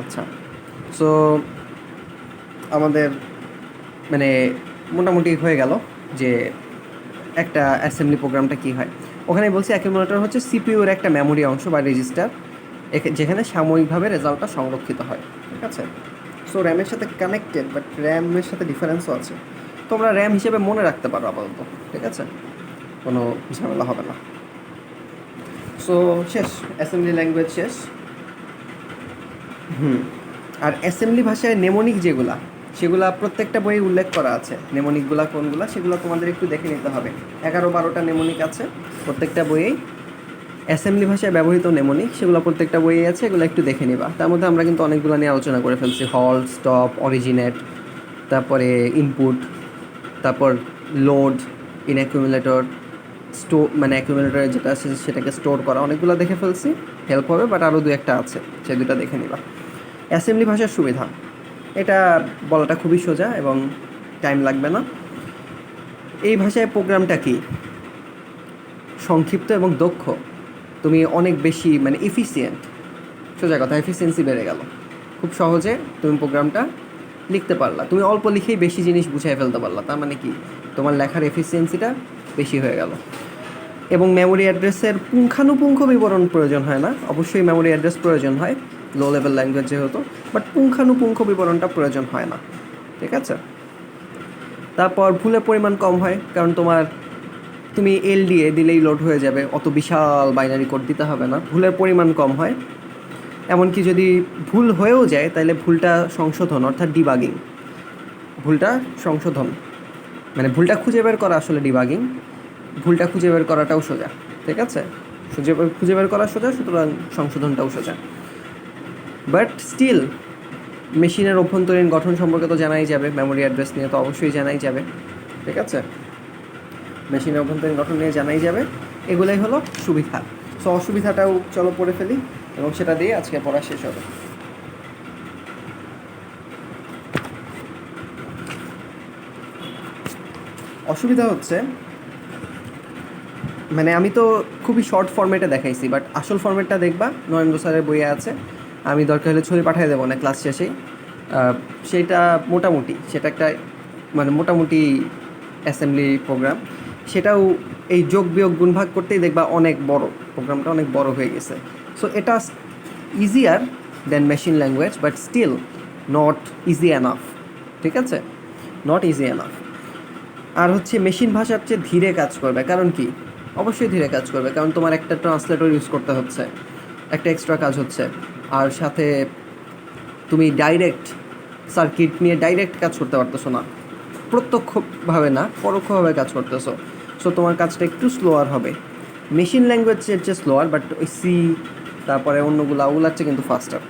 আচ্ছা, সো আমাদের মানে মোটামুটি হয়ে গেল যে একটা অ্যাসেম্বলি প্রোগ্রামটা কী হয়। ওখানে বলছি অ্যাকুমুলেটর হচ্ছে সিপিইউর একটা মেমোরি অংশ বা রেজিস্টার, যেখানে সাময়িকভাবে রেজাল্টটা সংরক্ষিত হয়। ঠিক আছে, সো র্যামের সাথে কানেক্টেড, বাট র্যামের সাথে ডিফারেন্সও আছে। তোমরা র্যাম হিসেবে মনে রাখতে পারো আপাতত। ঠিক আছে, কোনো ঝামেলা হবে না। সো শেষ, অ্যাসেম্বলি ল্যাঙ্গুয়েজ শেষ। আর অ্যাসেম্বলি ভাষায় নেমোনিক যেগুলা, সেগুলা প্রত্যেকটা বইয়ে উল্লেখ করা আছে। নেমোনিকগুলা কোনগুলা সেগুলো তোমাদের একটু দেখে নিতে হবে। 11-12টা নেমোনিক আছে প্রত্যেকটা বইয়েই। অ্যাসেম্বলি ভাষায় ব্যবহৃত নেমোনিক সেগুলো প্রত্যেকটা বইয়ে আছে, এগুলো একটু দেখে নিবা। তার মধ্যে আমরা কিন্তু অনেকগুলো নিয়ে আলোচনা করে ফেলছি। হল্ট, স্টপ, অরিজিনেট, তারপরে ইনপুট, তারপর লোড, ইন অ্যাকুমুলেটর, মানে অ্যাকুমুলেটরে যেটা আছে সেটাকে স্টোর করা, অনেকগুলো দেখে ফেলছি, হেল্প হবে। বাট আরও 2-1টা আছে, সেই 2টা দেখে নিবা। অ্যাসেম্বলি ভাষার সুবিধা, এটা বলাটা খুবই সোজা এবং টাইম লাগবে না। এই ভাষায় প্রোগ্রামটা কি সংক্ষিপ্ত এবং দক্ষ। তুমি অনেক বেশি মানে এফিসিয়েন্ট, সোজা কথা, এফিসিয়েন্সি বেড়ে গেল। খুব সহজে তুমি প্রোগ্রামটা লিখতে পারলা, তুমি অল্প লিখেই বেশি জিনিস বুঝাই ফেলতে পারলা। তার মানে কি, তোমার লেখার এফিসিয়েন্সিটা বেশি হয়ে গেল। এবং মেমোরি অ্যাড্রেসের পুঙ্খানুপুঙ্খ বিবরণ প্রয়োজন হয় না। অবশ্যই মেমোরি অ্যাড্রেস প্রয়োজন হয় লো লেভেল ল্যাঙ্গুয়েজ যেহেতু, বাট পুঙ্খানুপুঙ্খ বিবরণটা প্রয়োজন হয় না। ঠিক আছে, তারপর ভুলের পরিমাণ কম হয়, কারণ তুমি এলডিএ দিলেই লোড হয়ে যাবে, অত বিশাল বাইনারি কোড দিতে হবে না। ভুলের পরিমাণ কম হয়, এমনকি যদি ভুল হয়েও যায় তাহলে ভুলটা সংশোধন, অর্থাৎ ডিবাগিং, ভুলটা সংশোধন, মানে ভুলটা খুঁজে বের করা আসলে ডিবাগিং, ভুলটা খুঁজে বের করাটাও সোজা। ঠিক আছে, খুঁজে বের করা সোজা, সুতরাং সংশোধনটাও সোজা। বাট স্টিল মেশিনের অভ্যন্তরীণ গঠন সম্পর্কে তো জানাই যাবে, মেমোরি অ্যাড্রেস নিয়ে তো অবশ্যই জানাই যাবে। ঠিক আছে, মেশিনের অভ্যন্তরীণ গঠন নিয়ে জানাই যাবে। এগুলোই হলো সুবিধা। সো অসুবিধাটাও চলো পড়ে ফেলি এবং সেটা দিয়ে আজকে পড়া শেষ হবে। অসুবিধা হচ্ছে, মানে আমি তো খুবই শর্ট ফরম্যাটে দেখাইছি, বাট আসল ফরম্যাটটা দেখবা নরেন্দ্র স্যারের বইয়ে আছে। আমি দরকার হলে ছবি পাঠিয়ে দেবো না ক্লাস শেষেই। সেটা মোটামুটি, সেটা একটা মানে মোটামুটি অ্যাসেম্বলি প্রোগ্রাম। সেটাও এই যোগ বিয়োগ গুণ ভাগ করতেই দেখবা অনেক বড়, প্রোগ্রামটা অনেক বড় হয়ে গেছে। সো এটা easier than machine language, but still not easy enough. ঠিক আছে, নট ইজি এনাফ। আর হচ্ছে মেশিন ভাষার চেয়ে ধীরে কাজ করবে। কারণ কি, অবশ্যই ধীরে কাজ করবে, কারণ তোমার একটা ট্রান্সলেটর ইউজ করতে হচ্ছে, একটা এক্সট্রা কাজ হচ্ছে। আর সাথে তুমি ডাইরেক্ট সার্কিট নিয়ে ডাইরেক্ট কাজ করতে পারতেছো না, প্রত্যক্ষভাবে না পরোক্ষভাবে কাজ করতেছো। সো তোমার কাজটা একটু স্লোয়ার হবে। মেশিন ল্যাঙ্গুয়েজের চেয়ে স্লোয়ার, বাট ওই সি তারপরে ওগুলার চেয়ে কিন্তু ফাস্টার।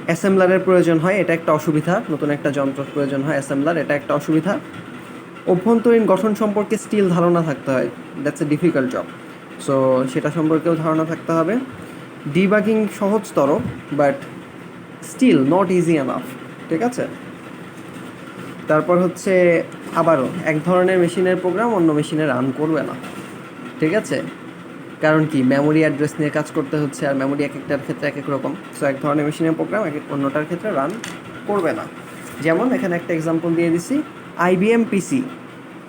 অ্যাসেম্বলারের প্রয়োজন হয়, এটা একটা অসুবিধা। নতুন একটা যন্ত্র প্রয়োজন হয় অ্যাসেম্বলার, এটা একটা অসুবিধা। অভ্যন্তরীণ গঠন সম্পর্কে স্টিল ধারণা থাকতে হয়, that's a difficult job. So সেটা সম্পর্কেও ধারণা থাকতে হবে। ডিবাগিং সহজতর, but still not easy enough. ঠিক আছে, তারপর হচ্ছে আবারও এক ধরনের মেশিনের প্রোগ্রাম অন্য মেশিনে রান করবে না। ঠিক আছে, কারণ কি, মেমোরি অ্যাড্রেস নিয়ে কাজ করতে হচ্ছে, আর মেমোরি এক একটার ক্ষেত্রে এক এক রকম। সো এক ধরনের মেশিনের প্রোগ্রাম অন্যটার ক্ষেত্রে রান করবে না। যেমন এখানে একটা এক্সাম্পল দিয়ে দিছি, IBM পিসি,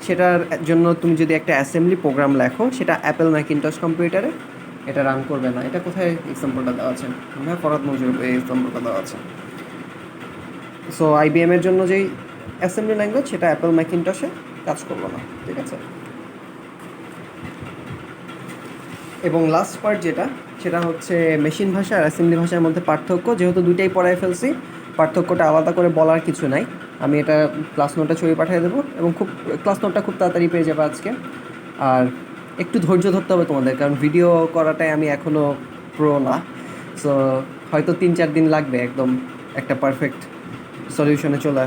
সেটার জন্য তুমি যদি একটা অ্যাসেম্বলি প্রোগ্রাম লেখো, সেটা অ্যাপেল ম্যাকিনটশ কম্পিউটারে এটা রান করবে না। এটা কোথায় এক্সাম্পলটা দেওয়া আছে? হ্যাঁ, ফরাদ মজুর এই এক্সাম্পলটা দেওয়া আছে। সো IBM-এর জন্য যেই অ্যাসেম্বলি ল্যাঙ্গুয়েজ, সেটা অ্যাপেল ম্যাকিনটশে কাজ করবে না। ঠিক আছে, এবং লাস্ট পার্ট যেটা, সেটা হচ্ছে মেশিন ভাষা আর অ্যাসেম্বলি ভাষার মধ্যে পার্থক্য। যেহেতু দুইটাই পড়ায় ফেলছি, পার্থক্যটা আলাদা করে বলার কিছু নাই। আমি এটা ক্লাস নোটটা ছবি পাঠিয়ে দেবো, এবং ক্লাস নোটটা খুব তাড়াতাড়ি পেয়ে যাবে আজকে। আর একটু ধৈর্য ধরতে হবে তোমাদের, কারণ ভিডিও করাটাই আমি এখনও প্রো না। সো হয়তো 3-4 দিন লাগবে একদম একটা পারফেক্ট সলিউশনে চলে আসতে।